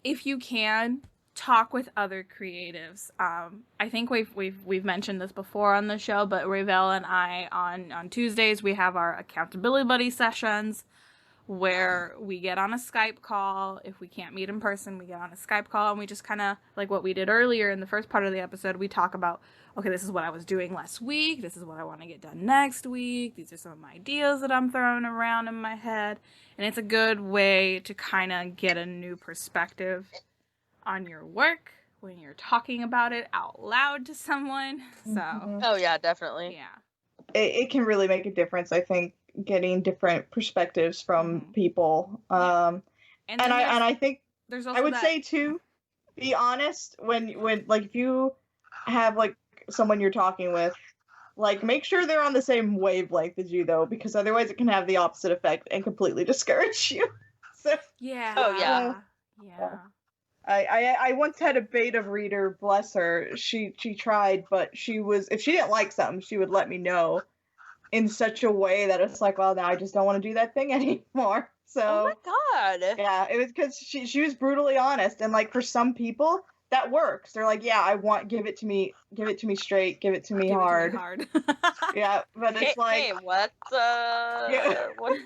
if you can, talk with other creatives. I think we've mentioned this before on the show, but Ravel and I on Tuesdays we have our accountability buddy sessions, where we get on a Skype call. If we can't meet in person, we get on a Skype call and we just kind of, like what we did earlier in the first part of the episode, we talk about, okay, this is what I was doing last week. This is what I want to get done next week. These are some of my ideas that I'm throwing around in my head. And it's a good way to kind of get a new perspective on your work when you're talking about it out loud to someone. So, Oh yeah, definitely. yeah. It can really make a difference, I think, getting different perspectives from people. And I think there's also I would say too, be honest when like, if you have like someone you're talking with, like, make sure they're on the same wavelength as you, though, because otherwise it can have the opposite effect and completely discourage you. So yeah. Oh, yeah. Yeah. I once had a beta reader, bless her. She tried, but she was, if she didn't like something, she would let me know in such a way that it's like, well, now I just don't want to do that thing anymore. So Oh my god. yeah, it was because she was brutally honest, and like for some people that works. They're like, yeah, I want, give it to me straight, give it to me hard. Yeah, but it's like, hey, what? Yeah. What?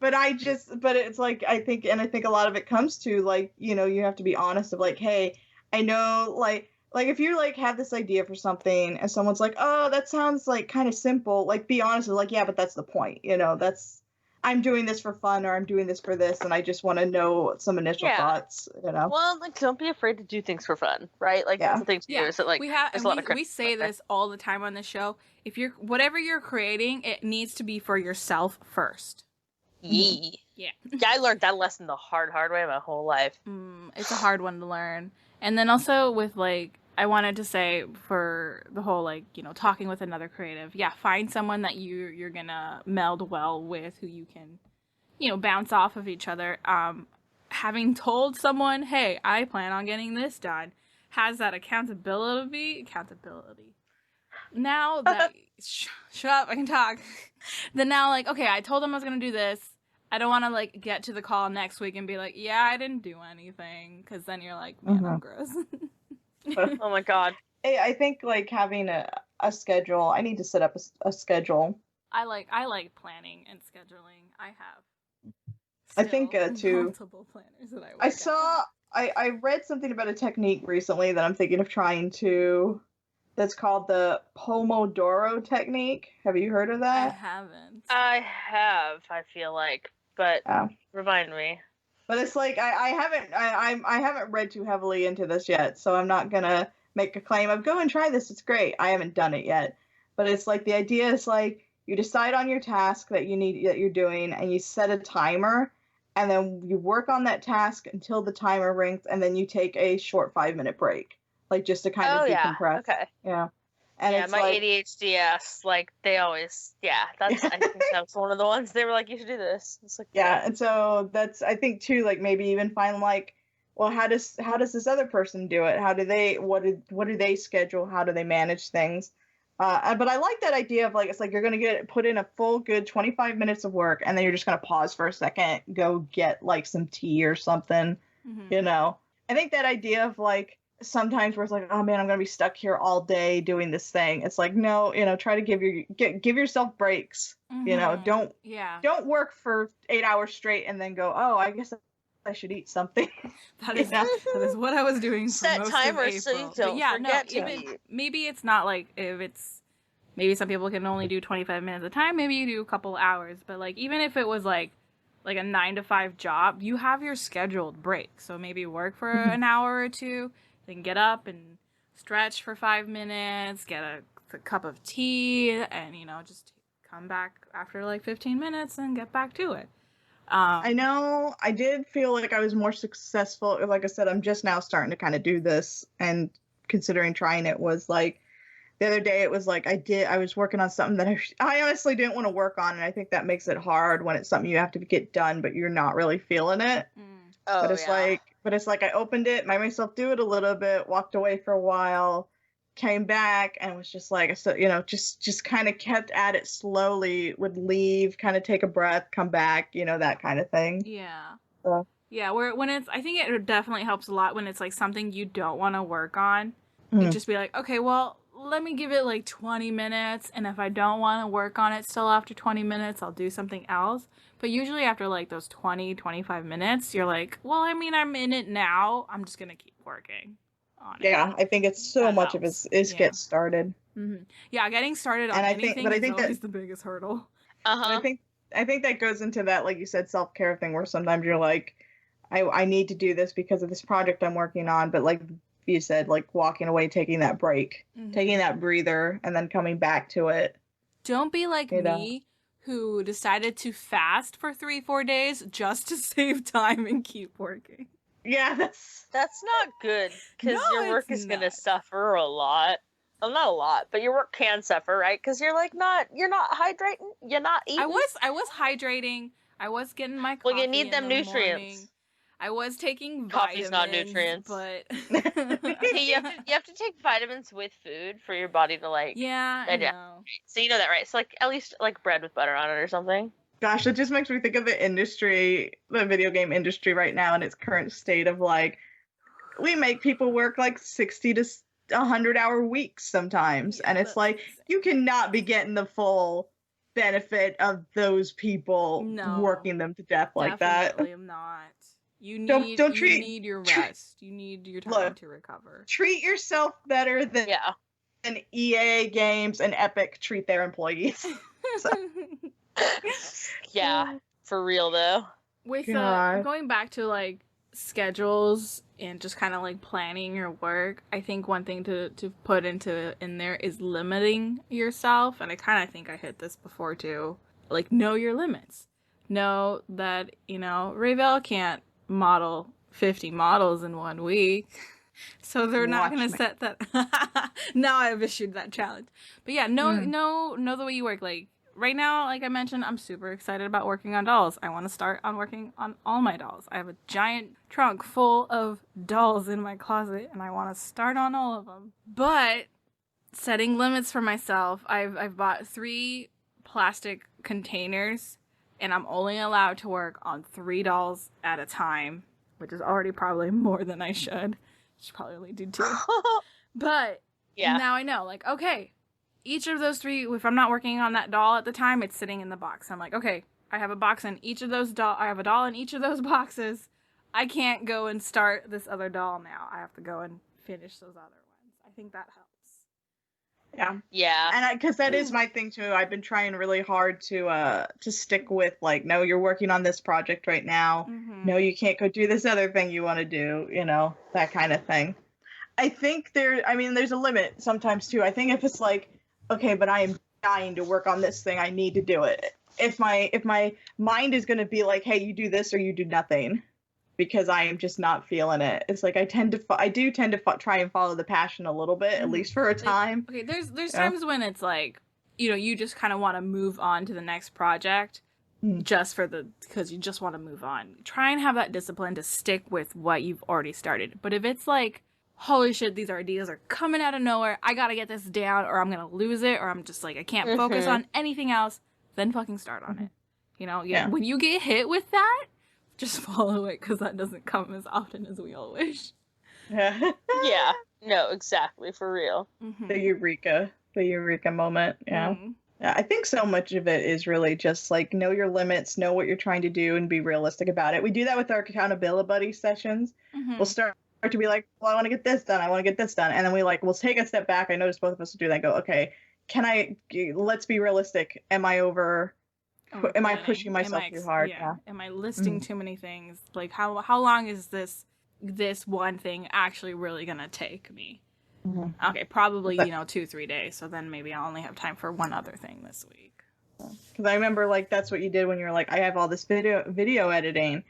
but it's like, I think a lot of it comes to, like, you know, you have to be honest of like, hey, I know, like if you like have this idea for something and someone's like, oh, that sounds like kind of simple, like, be honest with like, yeah, but that's the point, you know, that's I'm doing this for fun or I'm doing this for this, and I just want to know some initial thoughts, you know? Well, like, don't be afraid to do things for fun, right? Like, that's the thing too, is that, like, there's a lot of we say this all the time on the show. If you're, whatever you're creating, it needs to be for yourself first. Yeah. Yeah. Yeah, I learned that lesson the hard way my whole life. It's a hard one to learn. And then also with, like, I wanted to say for the whole, like, you know, talking with another creative, find someone that you're gonna meld well with, who you can, you know, bounce off of each other. Having told someone, hey, I plan on getting this done, has that accountability. Now that, shut up, I can talk. Then now, like, okay, I told them I was gonna do this. I don't want to, like, get to the call next week and be like, yeah, I didn't do anything. Because then you're like, man, I'm gross. Oh my god. I think, like, having a schedule, I need to set up a schedule. I like planning and scheduling. I have. I think, too. Multiple planners that I work I read something about a technique recently that I'm thinking of trying to, that's called the Pomodoro technique. Have you heard of that? I haven't. I have, I feel like, but remind me. But it's like I haven't read too heavily into this yet, so I'm not gonna make a claim of go and try this. It's great. I haven't done it yet, but it's like the idea is like you decide on your task that you're doing, and you set a timer, and then you work on that task until the timer rings, and then you take a short 5-minute break, like just to kind of decompress. Okay. Yeah. And yeah, it's my like, ADHD like they always, that's, I think that's one of the ones they were like, you should do this. It's like, and so that's, I think too, like maybe even find like, well, how does this other person do it? How do they, what do they schedule? How do they manage things? But I like that idea of like, it's like you're going to put in a full good 25 minutes of work, and then you're just going to pause for a second, go get like some tea or something, you know? I think that idea of like, sometimes where it's like, oh man, I'm gonna be stuck here all day doing this thing. It's like, no, you know, try to give yourself breaks. You know, don't work for 8 hours straight and then go, oh, I guess I should eat something. That is what I was doing. Set for most timers of so April. you don't forget to eat. Maybe it's not like, if it's, maybe some people can only do 25 minutes at a time. Maybe you do a couple hours, but like even if it was like a 9-to-5 job, you have your scheduled break. So maybe work for an hour or two. Then get up and stretch for 5 minutes, get a cup of tea, and, you know, just come back after like 15 minutes and get back to it. I know I did feel like I was more successful. Like I said, I'm just now starting to kind of do this, and considering trying it was like the other day, it was like I was working on something that I honestly didn't want to work on. And I think that makes it hard when it's something you have to get done, but you're not really feeling it. Oh, But it's like I opened it, made myself do it a little bit, walked away for a while, came back, and was just like, so, you know, just kind of kept at it slowly, would leave, kind of take a breath, come back, you know, that kind of thing. Yeah. So. Yeah, when it's, I think it definitely helps a lot when it's like something you don't want to work on. You just be like, okay, well, let me give it like 20 minutes, and if I don't want to work on it still after 20 minutes, I'll do something else. But usually after like those 20-25 minutes, you're like, well, I mean, I'm in it now. I'm just going to keep working on it. Yeah, I think it's so much of it is get started. Yeah, getting started on anything is always the biggest hurdle. I think that goes into that, like you said, self-care thing where sometimes you're like, I need to do this because of this project I'm working on. But like you said, like walking away, taking that break, taking that breather, and then coming back to it. Don't be like me, who decided to fast for 3-4 days just to save time and keep working. Yeah, that's not good, because your work is going to suffer a lot. Well, not a lot, but your work can suffer, right? Because you're like you're not hydrating, you're not eating. I was hydrating. I was getting my coffee. Well, you need them nutrients. Morning. I was taking vitamins. Coffee's not nutrients, but you have to take vitamins with food for your body to like. Yeah, I know. So you know that, right? So like at least like bread with butter on it or something. Gosh, it just makes me think of the video game industry right now in its current state of like, we make people work like 60 to 100-hour weeks sometimes, and it's like you cannot be getting the full benefit of those people working them to death like that. Definitely not. You need your rest. You need your time to recover. Treat yourself better than EA Games and Epic treat their employees. Yeah. For real, though. With God. going back to like schedules and just kind of like planning your work, I think one thing to put in there is limiting yourself. And I kind of think I hit this before too. Like, know your limits. Know that, Rayvel can't model 50 models in 1 week. So they're not going to set that. Now I've issued that challenge. But yeah, know the way you work. Like, right now, like I mentioned, I'm super excited about working on dolls. I want to start on working on all my dolls. I have a giant trunk full of dolls in my closet, and I want to start on all of them. But setting limits for myself, I've bought 3 plastic containers, and I'm only allowed to work on 3 dolls at a time, which is already probably more than I should. Should probably only do 2. But now I know, like, okay, each of those 3, if I'm not working on that doll at the time, it's sitting in the box. I'm like, okay, I have a box in each of those I have a doll in each of those boxes. I can't go and start this other doll now. I have to go and finish those other ones. I think that helps. Yeah. And because that is my thing too. I've been trying really hard to stick with, like, no, you're working on this project right now. No, you can't go do this other thing you want to do, that kind of thing. I think there's a limit sometimes too. I think if it's like, okay, but I am dying to work on this thing, I need to do it. If my mind is going to be like, hey, you do this or you do nothing, because I am just not feeling it. It's like I do tend to try and follow the passion a little bit, at least for a time. Okay, there's times when it's like, you just kind of want to move on to the next project just because you just want to move on. Try and have that discipline to stick with what you've already started. But if it's like, holy shit, these ideas are coming out of nowhere, I gotta get this down or I'm gonna lose it, or I'm just like, I can't focus on anything else, then fucking start on it. When you get hit with that, just follow it, because that doesn't come as often as we all wish. Yeah. Yeah. No, exactly. For real. The Eureka moment. Yeah. Yeah. I think so much of it is really just like, know your limits, know what you're trying to do, and be realistic about it. We do that with our accountability buddy sessions. We'll start to be like, well, I want to get this done. I want to get this done. And then we'll take a step back. I noticed both of us will do that and go, okay, let's be realistic. Am I pushing myself too hard? Yeah. Am I listing too many things? Like, how long is this one thing actually really gonna take me? Okay, probably 2-3 days. So then maybe I'll only have time for one other thing this week. Because I remember, like, that's what you did when you were like, I have all this video editing.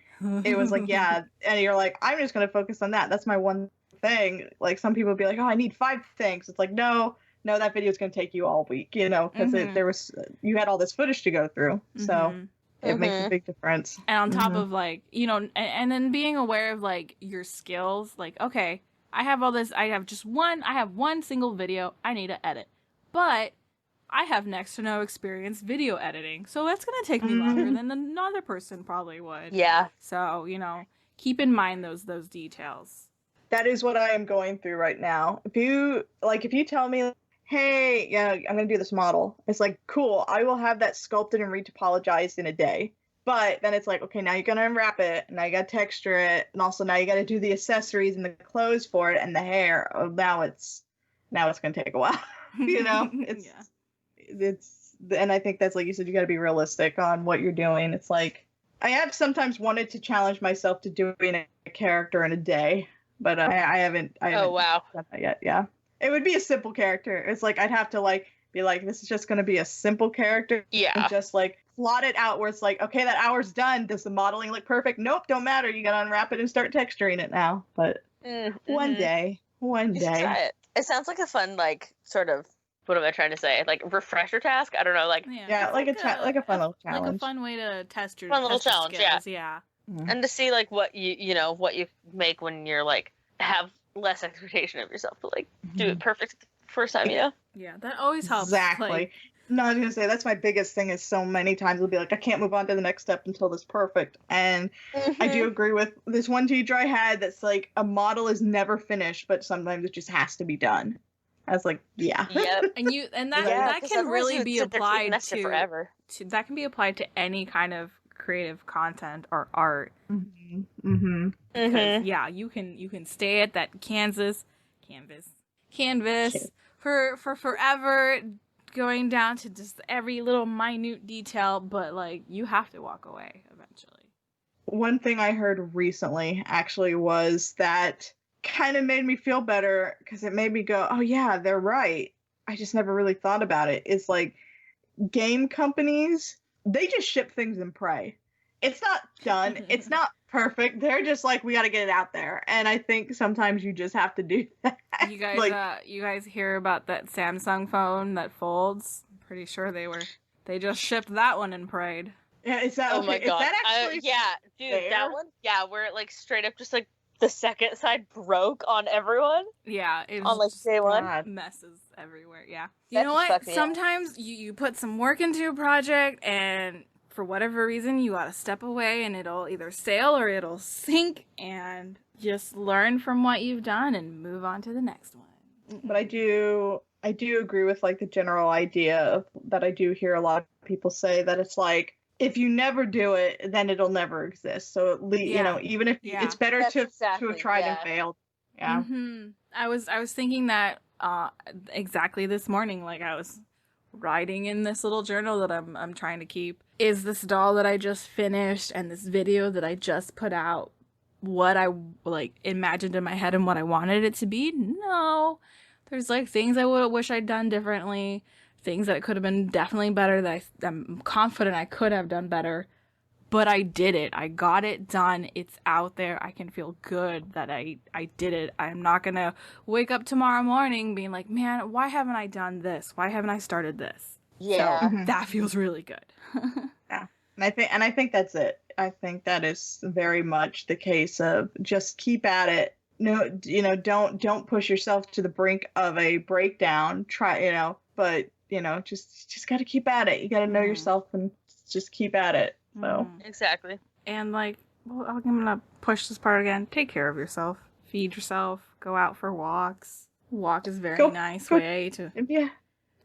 It was like, yeah, and you're like, I'm just gonna focus on that. That's my one thing. Like, some people would be like, oh, I need 5 things. It's like, no, that video is going to take you all week, because you had all this footage to go through. So it makes a big difference. And on top of, like, and then being aware of, like, your skills, like, okay, I have all this, I have one single video I need to edit, but I have next to no experience video editing, so that's going to take me longer than another person probably would. Yeah. So, keep in mind those details. That is what I am going through right now. If you tell me, hey, yeah, I'm going to do this model, it's like, cool, I will have that sculpted and retopologized in a day. But then it's like, okay, now you're going to unwrap it, and now you got to texture it, and also now you got to do the accessories and the clothes for it and the hair. Oh, now it's going to take a while. And I think that's, like you said, you got to be realistic on what you're doing. It's like, I have sometimes wanted to challenge myself to doing a character in a day, but I haven't oh, wow. done that yet. Yeah. It would be a simple character. It's like, I'd have to, like, be like, this is just going to be a simple character. Yeah. And just, like, plot it out where it's like, okay, that hour's done. Does the modeling look perfect? Nope, don't matter. You got to unwrap it and start texturing it now. But one day. Try it. It sounds like a fun, like, sort of, what am I trying to say? Like, refresher task? I don't know, like... Yeah, like a fun little challenge. Like a fun way to test your challenge, skills. Yeah. And to see, like, what what you make when you're, like, have less expectation of yourself, but, like, do it perfect the first time, Yeah, that always helps. Exactly. Like, no, I was going to say, that's my biggest thing, is so many times it'll be like, I can't move on to the next step until this perfect. And I do agree with this one teacher I had that's like, a model is never finished, but sometimes it just has to be done. I was like, yeah. Yep. And that can really be applied to forever. That can be applied to any kind of creative content or art. Because you can stay at that canvas for forever, going down to just every little minute detail, but like you have to walk away eventually. One thing I heard recently actually was that kind of made me feel better because it made me go, oh yeah, they're right. I just never really thought about it. It's like game companies, they just ship things and pray. It's not done. It's not perfect. They're just like, we got to get it out there. And I think sometimes you just have to do that. You guys, like, you guys hear about that Samsung phone that folds? I'm pretty sure they just shipped that one and prayed. yeah, is that, Oh my okay? god. Is that actually Yeah, dude, fair? that one, yeah, where it like straight up just like the second side broke on everyone Yeah, it on like was day one. God. messes everywhere. Yeah. That You know just what? fucked me up. Sometimes you put some work into a project and for whatever reason you gotta step away and it'll either sail or it'll sink, and just learn from what you've done and move on to the next one. But I do agree with like the general idea of that. I do hear a lot of people say that it's like, if you never do it, then it'll never exist. So at least, you know, even if Yeah. it's better That's to exactly, have tried and yeah. failed. Yeah. Mm-hmm. I was thinking that exactly this morning. Like I was writing in this little journal that I'm trying to keep. Is this doll that I just finished and this video that I just put out what I like imagined in my head and what I wanted it to be? No. There's like things I would wish I'd done differently, things that could have been definitely better that I'm confident I could have done better. But I did it. I got it done. It's out there. I can feel good that I did it. I'm not going to wake up tomorrow morning being like, man, why haven't I done this? Why haven't I started this? Yeah. So that feels really good. Yeah. And I think that's it. I think that is very much the case of just keep at it. No, you know, don't push yourself to the brink of a breakdown. Try, you know, but you know, just got to keep at it. You got to know yourself and just keep at it. So Exactly. And like, well, I'm going to push this part again. Take care of yourself. Feed yourself. Go out for walks. Walk is a very nice way to... Yeah,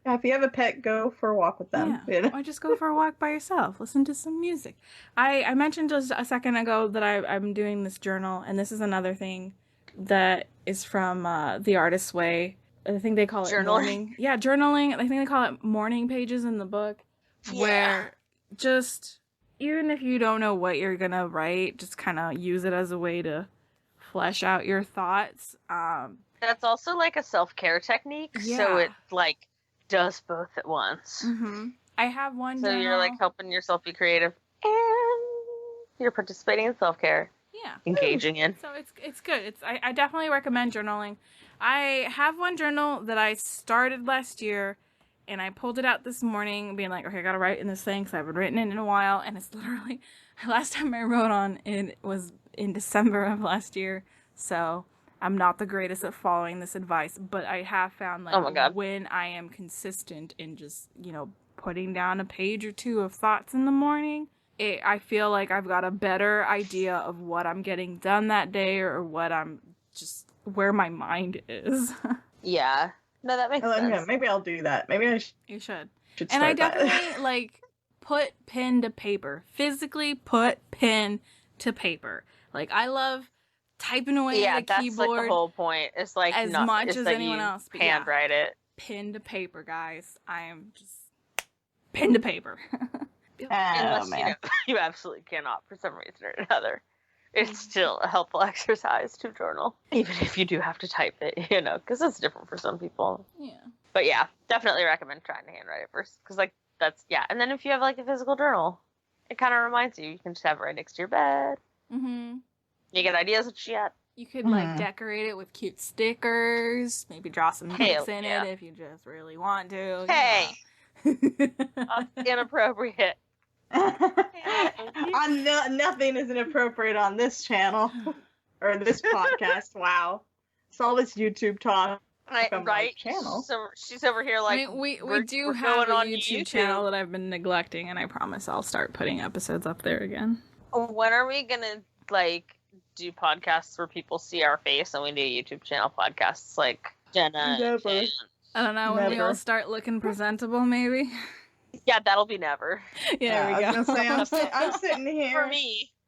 if you have a pet, go for a walk with them. Yeah. You know? Or just go for a walk by yourself. Listen to some music. I mentioned just a second ago that I'm doing this journal, and this is another thing that is from The Artist's Way. I think they call it Journaling. morning. Yeah, journaling. I think they call it morning pages in the book, where just... even if you don't know what you're gonna write, just kind of use it as a way to flesh out your thoughts. That's also like a self-care technique, so it like does both at once. Mm-hmm. I have one. So journal. you're like helping yourself be creative, and you're participating in self-care. Yeah, engaging in. So it's good. I definitely recommend journaling. I have one journal that I started last year. And I pulled it out this morning, being like, okay, I gotta write in this thing, because I haven't written it in a while. And it's literally, last time I wrote on it was in December of last year. So I'm not the greatest at following this advice. But I have found, like, oh my God, when I am consistent in just, you know, putting down a page or two of thoughts in the morning, I feel like I've got a better idea of what I'm getting done that day, or what I'm just, where my mind is. Yeah. No, that makes sense. Yeah, maybe I'll do that. Maybe I You should. should And start I definitely, that. like, put pen to paper. Physically put pen to paper. Like, I love typing away at the keyboard. That's like the whole point. It's like as much as anyone else. But handwrite it. Pen to paper, guys. I am just pen to paper. Unless man. you absolutely cannot for some reason or another. It's still a helpful exercise to journal, even if you do have to type it, because it's different for some people. Yeah. But yeah, definitely recommend trying to handwrite it first, because like that's and then if you have like a physical journal, it kind of reminds you. You can just have it right next to your bed. Mm-hmm. You get ideas and shit. You could like decorate it with cute stickers. Maybe draw some pics in it if you just really want to. Hey, inappropriate. Nothing is inappropriate on this channel or this podcast. Wow, it's all this YouTube talk. Right, channel. So she's over here like, I mean, we do have a YouTube channel that I've been neglecting, and I promise I'll start putting episodes up there again. When are we gonna like do podcasts where people see our face and we do YouTube channel podcasts like Jenna? Never. I don't know, when we all start looking presentable, maybe. Yeah, that'll be never. Yeah, there we I go. was gonna say, I'm sitting here.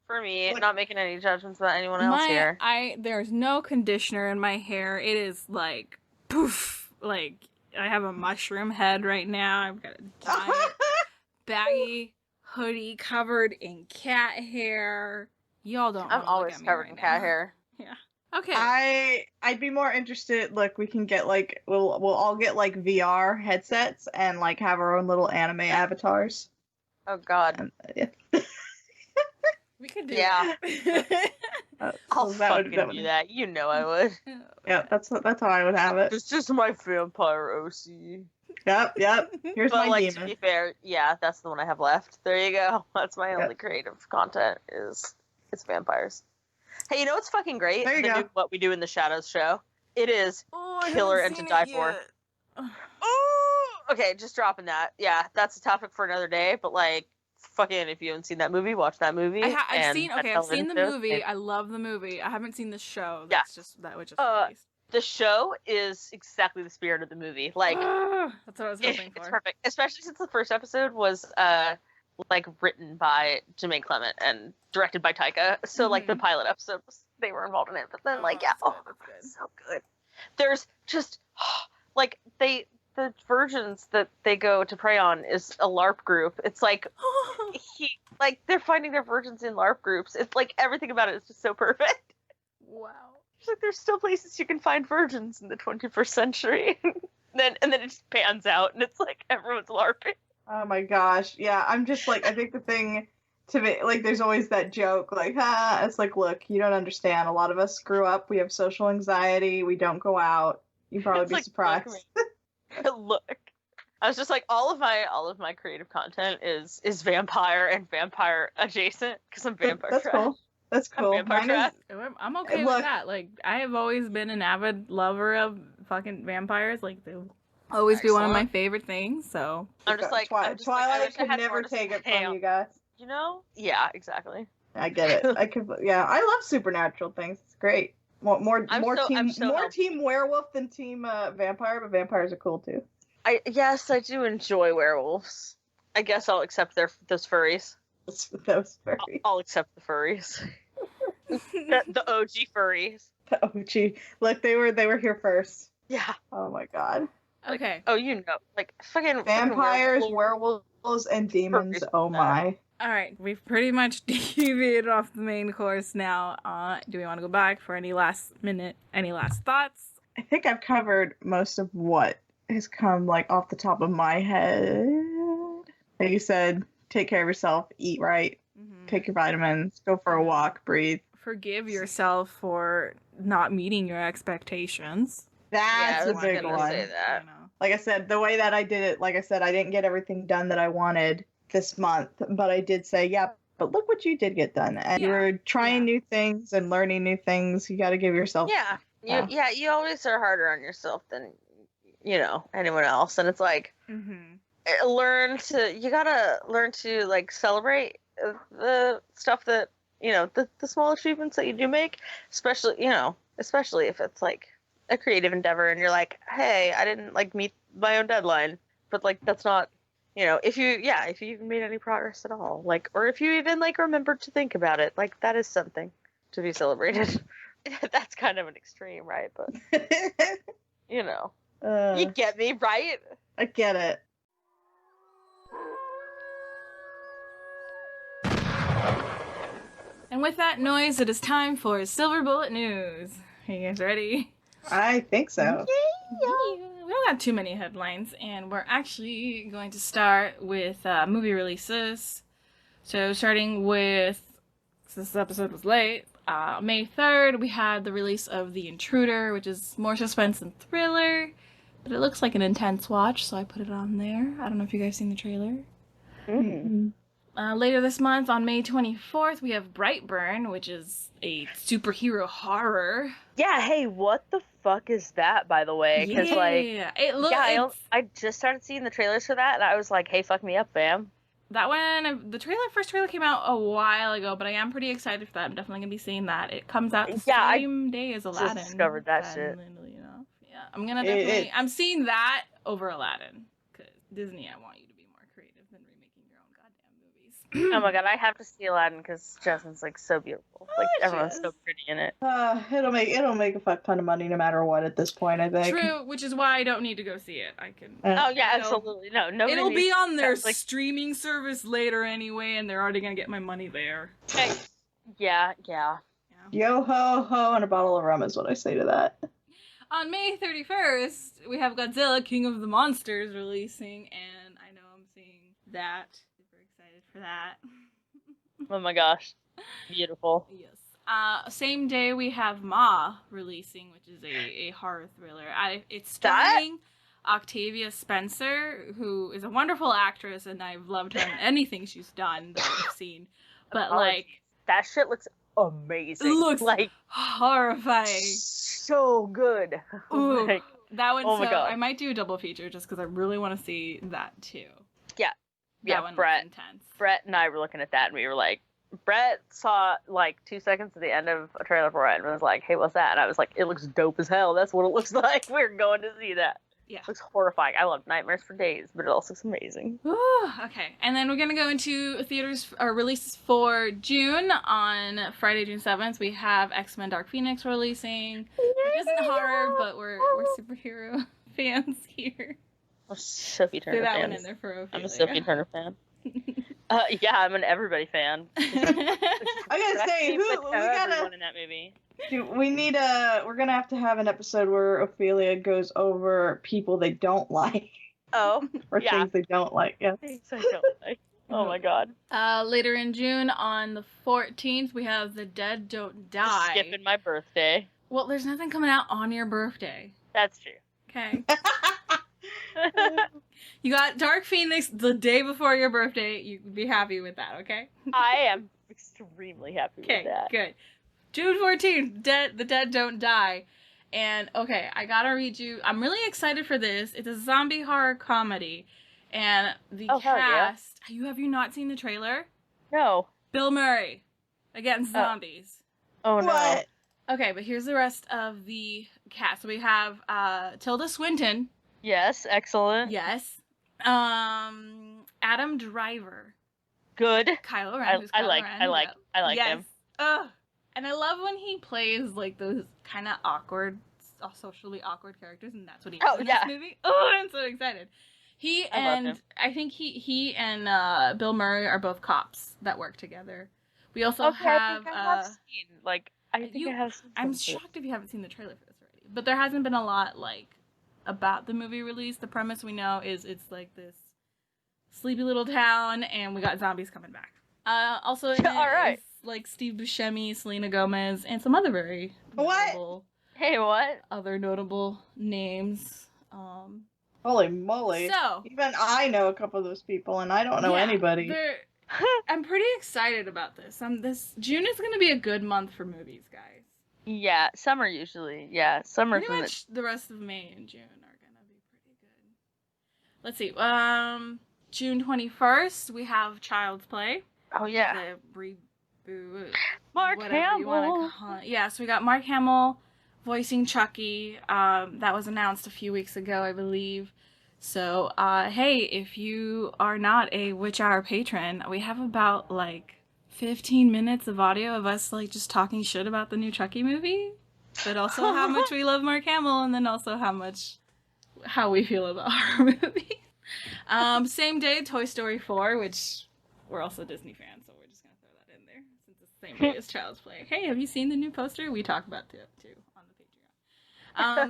For me, not making any judgments about anyone else here. There's no conditioner in my hair. It is like poof, like I have a mushroom head right now. I've got a giant baggy hoodie covered in cat hair. Y'all don't. I'm wanna look always at me covered right in cat now. hair. Yeah. Okay. I'd be more interested. Look, we can get like we'll all get like VR headsets and like have our own little anime avatars. Oh God. And, yeah. We could do Yeah. that. I'll So fucking do that. You know I would. Yeah, that's how I would have it. It's just my vampire OC. Yep. Here's But my like, demon. to be fair, yeah, that's the one I have left. There you go. That's my Yep. only creative content is it's vampires. Hey, you know what's fucking great? There you The go. new What We Do in the Shadows show. It is Oh, I killer haven't and to seen die it for. yet. Oh, okay, just dropping that. Yeah, that's a topic for another day. But like, fucking, if you haven't seen that movie, watch that movie. I've and seen. that Okay, I've seen the television show. movie. And I love the movie. I haven't seen the show. Yeah. That's just that which is released. the show is exactly the spirit of the movie. Like, that's what I was hoping it's for. perfect. Especially since the first episode was like written by Jermaine Clement and directed by Taika. So like the pilot episode they were involved in it. But then like that's good, it's so good. There's just like the versions that they go to prey on is a LARP group. It's like they're finding their virgins in LARP groups. It's like everything about it is just so perfect. Wow. It's like there's still places you can find virgins in the 21st century. and then it just pans out and it's like everyone's LARPing. Oh my gosh. Yeah, I'm just like, I think the thing to me, like, there's always that joke, like, it's like, look, you don't understand. A lot of us screw up. We have social anxiety. We don't go out. You'd probably It's be like, surprised. Look. I was just like, all of my creative content is vampire and vampire adjacent because I'm vampire That's trash. cool. That's I'm cool. vampire Mine trash. I'm okay Look. with that. Like, I have always been an avid lover of fucking vampires. Like, they'll always be one of my Excellent. favorite things. So I'm just like, Twilight I wish I could had never more to take it say from on- you guys. You know? Yeah, exactly. I get it. I could. Yeah, I love supernatural things. It's great. More I'm so helpful. team werewolf than team vampire, but vampires are cool too. Yes, I do enjoy werewolves. I guess I'll accept those furries. Those furries. I'll accept the furries. the OG furries. Oh gee, look, they were here first. Yeah. Oh my god. okay. Oh, you know, like fucking Vampires, fucking werewolves, and demons. Furries. Oh my. All right, we've pretty much deviated off the main course now. Do we want to go back for any last thoughts? I think I've covered most of what has come like off the top of my head. Like you said, take care of yourself, eat right, take your vitamins, go for a walk, breathe. Forgive yourself for not meeting your expectations. That's I a was big gonna one. say that. You know. Like I said, the way that I did it, like I said, I didn't get everything done that I wanted this month, but I did say, yeah, but look what you did get done. And you were trying new things and learning new things. You got to give yourself. Yeah. You always are harder on yourself than, anyone else. And it's like, you gotta learn to like celebrate the stuff that, the small achievements that you do make, especially if it's like a creative endeavor and you're like, hey, I didn't like meet my own deadline, but like, that's not, if you even made any progress at all, like, or if you even like remembered to think about it, like that is something to be celebrated. That's kind of an extreme, right? But you get me, right? I get it. And with that noise, it is time for Silver Bullet News. Are you guys ready? I think so. We don't have too many headlines, and we're actually going to start with movie releases. So starting with, since this episode was late, May 3rd, we had the release of The Intruder, which is more suspense and thriller, but it looks like an intense watch, so I put it on there. I don't know if you guys seen the trailer. Mm-hmm. Later this month, on May 24th, we have Brightburn, which is a superhero horror. Yeah, hey, what the fuck is that, by the way? Because, it looks. I just started seeing the trailers for that, and I was like, hey, fuck me up, fam. That one, the first trailer came out a while ago, but I am pretty excited for that. I'm definitely going to be seeing that. It comes out the same day as Aladdin. Just discovered that shit. Yeah, I'm going to definitely, I'm seeing that over Aladdin. Because Disney, I want you to be more creative than remaking your own goddamn movies. Oh my god, I have to see Aladdin because Jasmine's like so beautiful. Like everyone's so pretty in it. It'll make a fuck ton of money no matter what at this point, I think. True, which is why I don't need to go see it. I can. Oh yeah, absolutely. No, nobody. It'll be on their like, streaming service later anyway, and they're already gonna get my money there. hey, yeah. Yo ho ho and a bottle of rum is what I say to that. On May 31st, we have Godzilla, King of the Monsters releasing, and I know I'm seeing that. Super excited for that. Oh my gosh, beautiful. Yes. Same day we have Ma releasing, which is a horror thriller. It's starring Octavia Spencer, who is a wonderful actress, and I've loved her in anything she's done that I've seen. But like, that shit looks amazing. It looks like horrifying. So good. Ooh, like, that one. Oh my God. I might do a double feature just because I really want to see that too. Yeah. That one Brett. looks intense. Brett and I were looking at that, and we were like, Brett saw like 2 seconds at the end of a trailer for it and was like, hey, what's that? And I was like, it looks dope as hell. That's what it looks like. We're going to see that. Yeah. It looks horrifying. I love Nightmares for Days, but it also looks amazing. Ooh, okay. And then we're going to go into theaters or releases for June. On Friday, June 7th, we have X-Men Dark Phoenix releasing. It isn't horror, but we're superhero fans here. I'm a Sophie Turner Threw that fan. one in there for Ophelia. I'm a Sophie Turner fan. Yeah, I'm an Everybody fan. I gotta say, we gotta everyone in that movie. Dude, we're gonna have an episode where Ophelia goes over people they don't like. Oh, or yeah. things they don't like. Yes. Things I don't like. Oh my god. Later in June, on the 14th, we have The Dead Don't Die. Skipping my birthday. Well, there's nothing coming out on your birthday. That's true. Okay. You got Dark Phoenix the day before your birthday. You can be happy with that, okay? I am extremely happy with that. Okay, good. June 14th, The Dead Don't Die. And, okay, I gotta read you. I'm really excited for this. It's a zombie horror comedy. And the cast... Yeah. Have you not seen the trailer? No. Bill Murray against zombies. Oh, no. What? Okay, but here's the rest of the cast. So we have Tilda Swinton. Yes, excellent. Yes. Adam Driver. Good. Kylo Ren. I like him. Ugh. And I love when he plays like those kind of awkward, socially awkward characters, and that's what he is in this movie. Oh, I'm so excited. I think he and Bill Murray are both cops that work together. We also have. I'm shocked if you haven't seen the trailer for this already, but there hasn't been a lot like about the movie release. The premise we know is it's like this sleepy little town, and we got zombies coming back. Also, in it is, like Steve Buscemi, Selena Gomez, and some other very notable, other notable names. Holy moly! So even I know a couple of those people, and I don't know anybody. I'm pretty excited about this. This June is going to be a good month for movies, guys. Yeah, summer usually. Yeah, summer. Pretty much the rest of May and June are going to be pretty good. Let's see. June 21st, we have Child's Play. Oh, yeah. The reboot. Mark Hamill. Yeah, so we got Mark Hamill voicing Chucky. That was announced a few weeks ago, I believe. So, hey, if you are not a Witch Hour patron, we have about, 15 minutes of audio of us, just talking shit about the new Chucky movie. But also how much we love Mark Hamill, and then also how we feel about horror movies. Same day, Toy Story 4, which we're also Disney fans, so we're just going to throw that in there, since it's the same day as Child's Play. Hey, have you seen the new poster? We talk about it, too, on the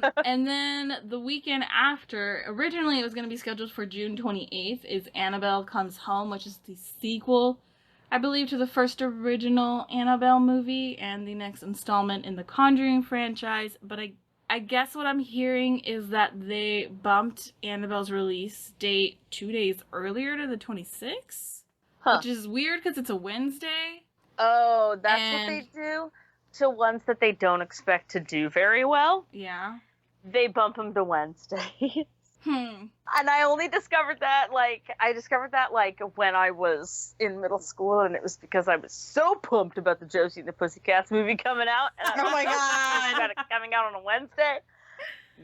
Patreon. And then the weekend after, originally it was going to be scheduled for June 28th, is Annabelle Comes Home, which is the sequel, I believe, to the first original Annabelle movie, and the next installment in the Conjuring franchise, but I guess what I'm hearing is that they bumped Annabelle's release date 2 days earlier to the 26th, which is weird because it's a Wednesday. Oh, that's what they do to ones that they don't expect to do very well. Yeah. They bump them to Wednesday. And I only discovered that, when I was in middle school, and it was because I was so pumped about the Josie and the Pussycats movie coming out. And oh my god! about it coming out on a Wednesday.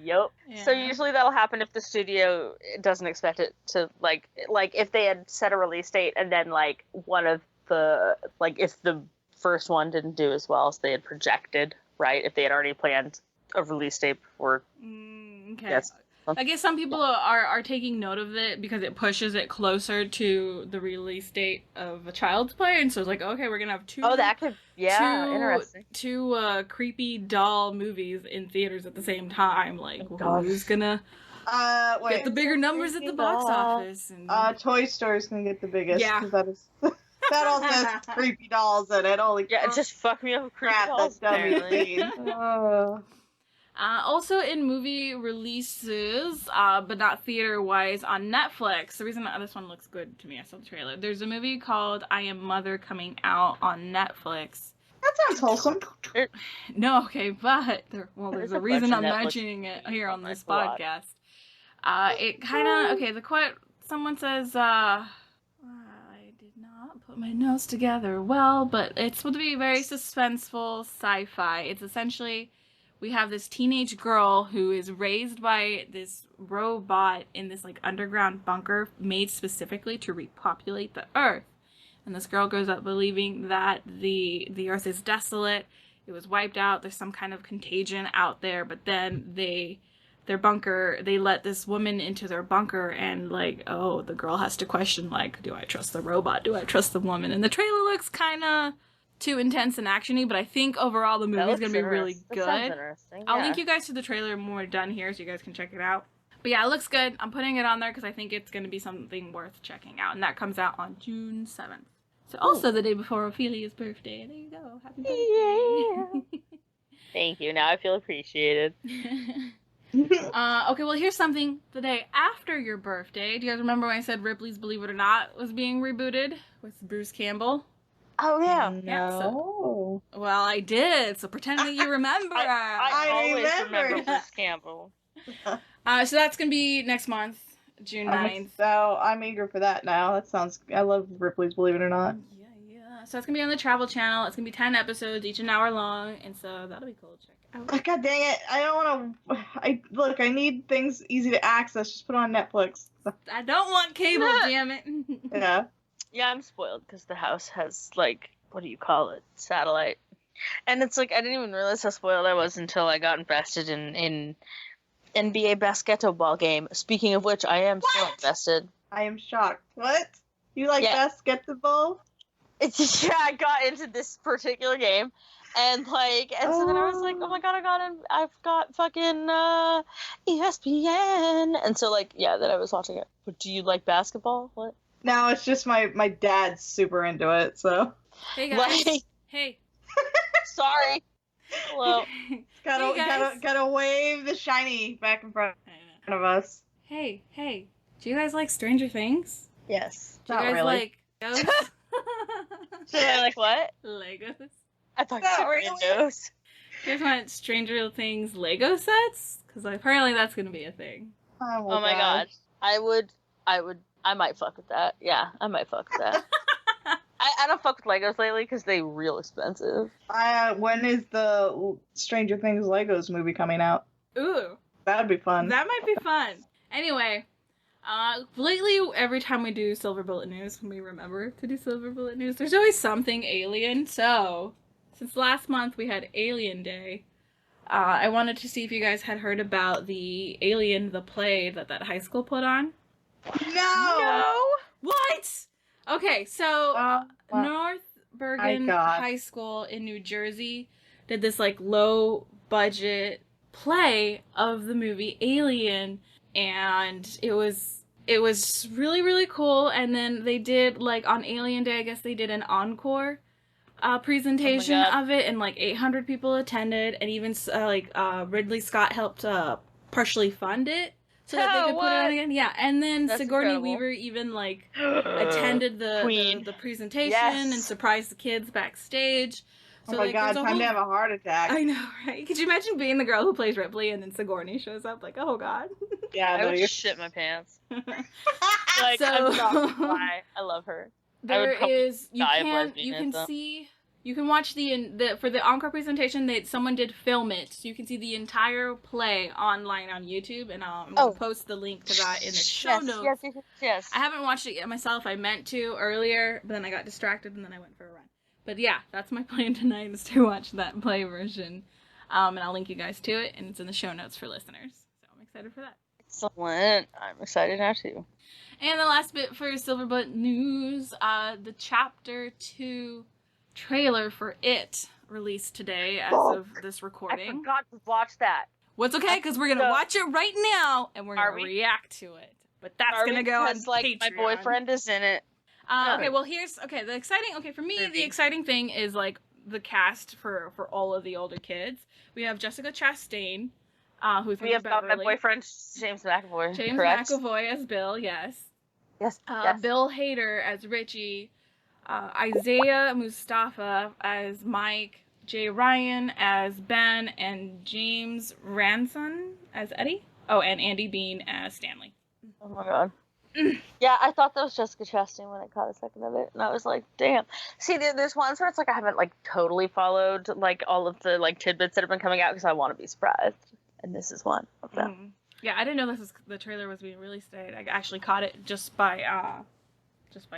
Yep. So Yeah. usually that'll happen if the studio doesn't expect it to, like if they had set a release date and then like one of the, like if the first one didn't do as well as they had projected, right? If they had already planned a release date before. Okay. Yes. I guess some people are taking note of it because it pushes it closer to the release date of A Child's Play, and so it's like, okay, we're gonna have two. Oh, that could, interesting. Two creepy doll movies in theaters at the same time. Like, who's gonna Wait. get the bigger numbers at the box office? And... Toy Story's gonna get the biggest. Yeah. 'Cause that is. That also has creepy dolls in it. Holy Yeah, just fuck me up with creepy crap! dolls. That's dummy. Also in movie releases, but not theater-wise, on Netflix. The reason this one looks good to me, I saw the trailer. There's a movie called I Am Mother coming out on Netflix. That sounds wholesome. No, okay, but there's a reason I'm Netflix mentioning it here on this a lot. podcast. It kind of, okay, the quote, someone says, I did not put my notes together well, but it's supposed to be very suspenseful sci-fi. It's essentially... We have this teenage girl who is raised by this robot in this like underground bunker made specifically to repopulate the Earth. And this girl grows up believing that the Earth is desolate. It was wiped out. There's some kind of contagion out there. But then they let this woman into their bunker, and like, oh, the girl has to question, like, do I trust the robot? Do I trust the woman? And the trailer looks kind of too intense and actiony, but I think overall the movie's gonna be really good. I'll link you guys to the trailer when we're done here so you guys can check it out. But yeah, it looks good. I'm putting it on there because I think it's gonna be something worth checking out, and that comes out on June 7th. So also the day before Ophelia's birthday. There you go. Happy birthday. Yeah. Thank you. Now I feel appreciated. Okay, well here's something the day after your birthday. Do you guys remember when I said Ripley's Believe It or Not was being rebooted with Bruce Campbell? Oh, yeah. No. Well, I did, so pretend that you remember. I always remember. remember Bruce Campbell. So that's going to be next month, June 9th. So I'm eager for that now. That sounds... I love Ripley's Believe It or Not. Yeah. So it's going to be on the Travel Channel. It's going to be 10 episodes, each an hour long, and so that'll be cool to check out. God dang it. I don't want to... I need things easy to access. Just put it on Netflix. I don't want cable, damn it. Yeah. Yeah, I'm spoiled because the house has, like, what do you call it? Satellite. And it's like, I didn't even realize how spoiled I was until I got invested in NBA basketball game. Speaking of which, I am still invested. I am shocked. What? You like basketball? It's, yeah, I got into this particular game. And, like, and so then I was like, oh my god, I've got fucking ESPN. And so, like, yeah, then I was watching it. But do you like basketball? What? No, it's just my dad's super into it, so. Hey, guys. Like, Hey. Sorry. Hello. Gotta wave the shiny back in front of us. Hey. Do you guys like Stranger Things? Yes. Do you Not guys really. like Legos? Should I like what? Legos? I thought Not you were really. Windows. You guys want Stranger Things Lego sets? Because apparently that's going to be a thing. Oh my god. I might fuck with that. Yeah, I might fuck with that. I don't fuck with Legos lately because they real expensive. When is the Stranger Things Legos movie coming out? Ooh. That'd be fun. That might be fun. Anyway, lately every time we do Silver Bullet News, when we remember to do Silver Bullet News, there's always something alien. So, since last month we had Alien Day, I wanted to see if you guys had heard about the Alien, the play that high school put on. No! What? Okay, so North Bergen God. High School in New Jersey did this like low budget play of the movie Alien, and it was really, really cool. And then they did, like, on Alien Day, I guess they did an encore presentation of it, and like 800 people attended, and even Ridley Scott helped partially fund it so that they could put it on again. Yeah, and then That's Sigourney incredible. Weaver even like attended the presentation and surprised the kids backstage. So, oh my god, time to have a heart attack. I know, right? Could you imagine being the girl who plays Ripley and then Sigourney shows up? Like, oh god. Yeah, I would you shit my pants. Like, So- I'm not gonna lie. I love her. There probably is die of you can lesbianism. see You can watch the for the encore presentation. Someone did film it, so you can see the entire play online on YouTube, and I'm gonna post the link to that in the show notes. Yes. I haven't watched it yet myself. I meant to earlier, but then I got distracted, and then I went for a run. But yeah, that's my plan tonight, is to watch that play version, and I'll link you guys to it, and it's in the show notes for listeners. So I'm excited for that. Excellent. I'm excited now too. And the last bit for Silverbutt news, the Chapter 2 trailer for It released today as of this recording. I forgot to watch that. What's okay, because we're going to watch it right now, and we're going to react to it. But that's going to go on Patreon. My boyfriend is in it. Okay, well, for me, the exciting thing is, like, the cast for all of the older kids. We have Jessica Chastain, who's we have got my boyfriend, James McAvoy. James correct? McAvoy as Bill, yes. Yes. Bill Hader as Richie, Isaiah Mustafa as Mike, Jay Ryan as Ben, and James Ranson as Eddie. Oh, and Andy Bean as Stanley. Oh my god. Yeah, I thought that was Jessica Chastain when I caught a second of it, and I was like, damn. See, there's ones where it's like I haven't like totally followed like all of the like tidbits that have been coming out because I want to be surprised, and this is one of them. Yeah, I didn't know the trailer was being released today. I actually caught it just by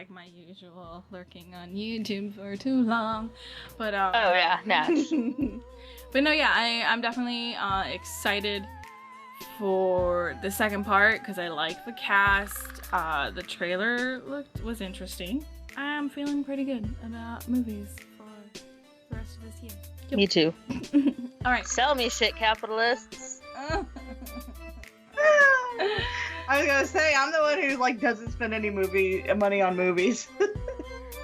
my usual lurking on YouTube for too long. But oh yeah, Natch. But no, yeah, I'm definitely excited for the second part because I like the cast. The trailer was interesting. I'm feeling pretty good about movies for the rest of this year. Yep. Me too. All right, sell me shit, capitalists. I was gonna say, I'm the one who like doesn't spend any money on movies.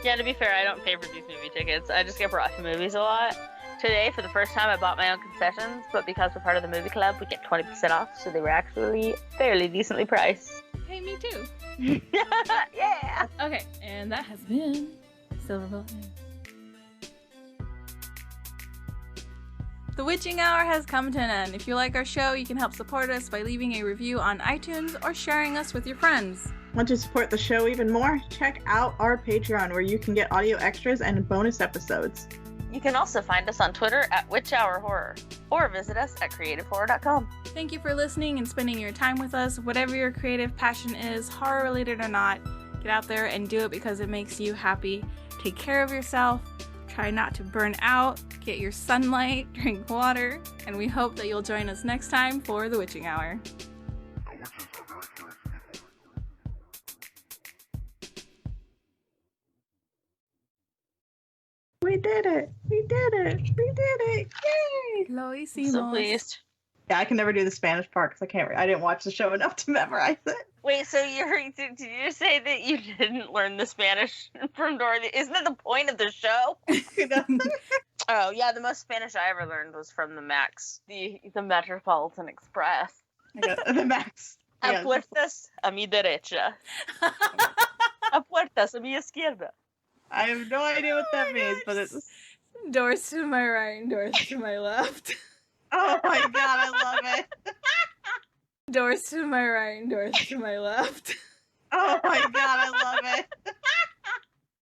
Yeah, to be fair, I don't pay for these movie tickets. I just get brought to movies a lot. Today, for the first time, I bought my own concessions, but because we're part of the movie club, we get 20% off, so they were actually fairly decently priced. Hey, me too. Yeah! Okay, and that has been Silverbutt. The Witching Hour has come to an end. If you like our show, you can help support us by leaving a review on iTunes or sharing us with your friends. Want to support the show even more? Check out our Patreon, where you can get audio extras and bonus episodes. You can also find us on Twitter at Witch Hour Horror, or visit us at creativehorror.com. Thank you for listening and spending your time with us. Whatever your creative passion is, horror-related or not, get out there and do it because it makes you happy. Take care of yourself. Try not to burn out. Get your sunlight. Drink water. And we hope that you'll join us next time for The Witching Hour. We did it! We did it! We did it! Yay! Lo hicimos. So pleased. Yeah, I can never do the Spanish part because I didn't watch the show enough to memorize it. Wait, so did you say that you didn't learn the Spanish from Dorothy? Isn't that the point of the show? Oh, yeah, the most Spanish I ever learned was from the Max, the Metropolitan Express. The Max. A puertas a mi derecha. A puertas a mi izquierda. I have no idea what that means, but it's... Doors to my right and doors to my left. Oh my god, I love it. Doors to my right and doors to my left. Oh my god, I love it.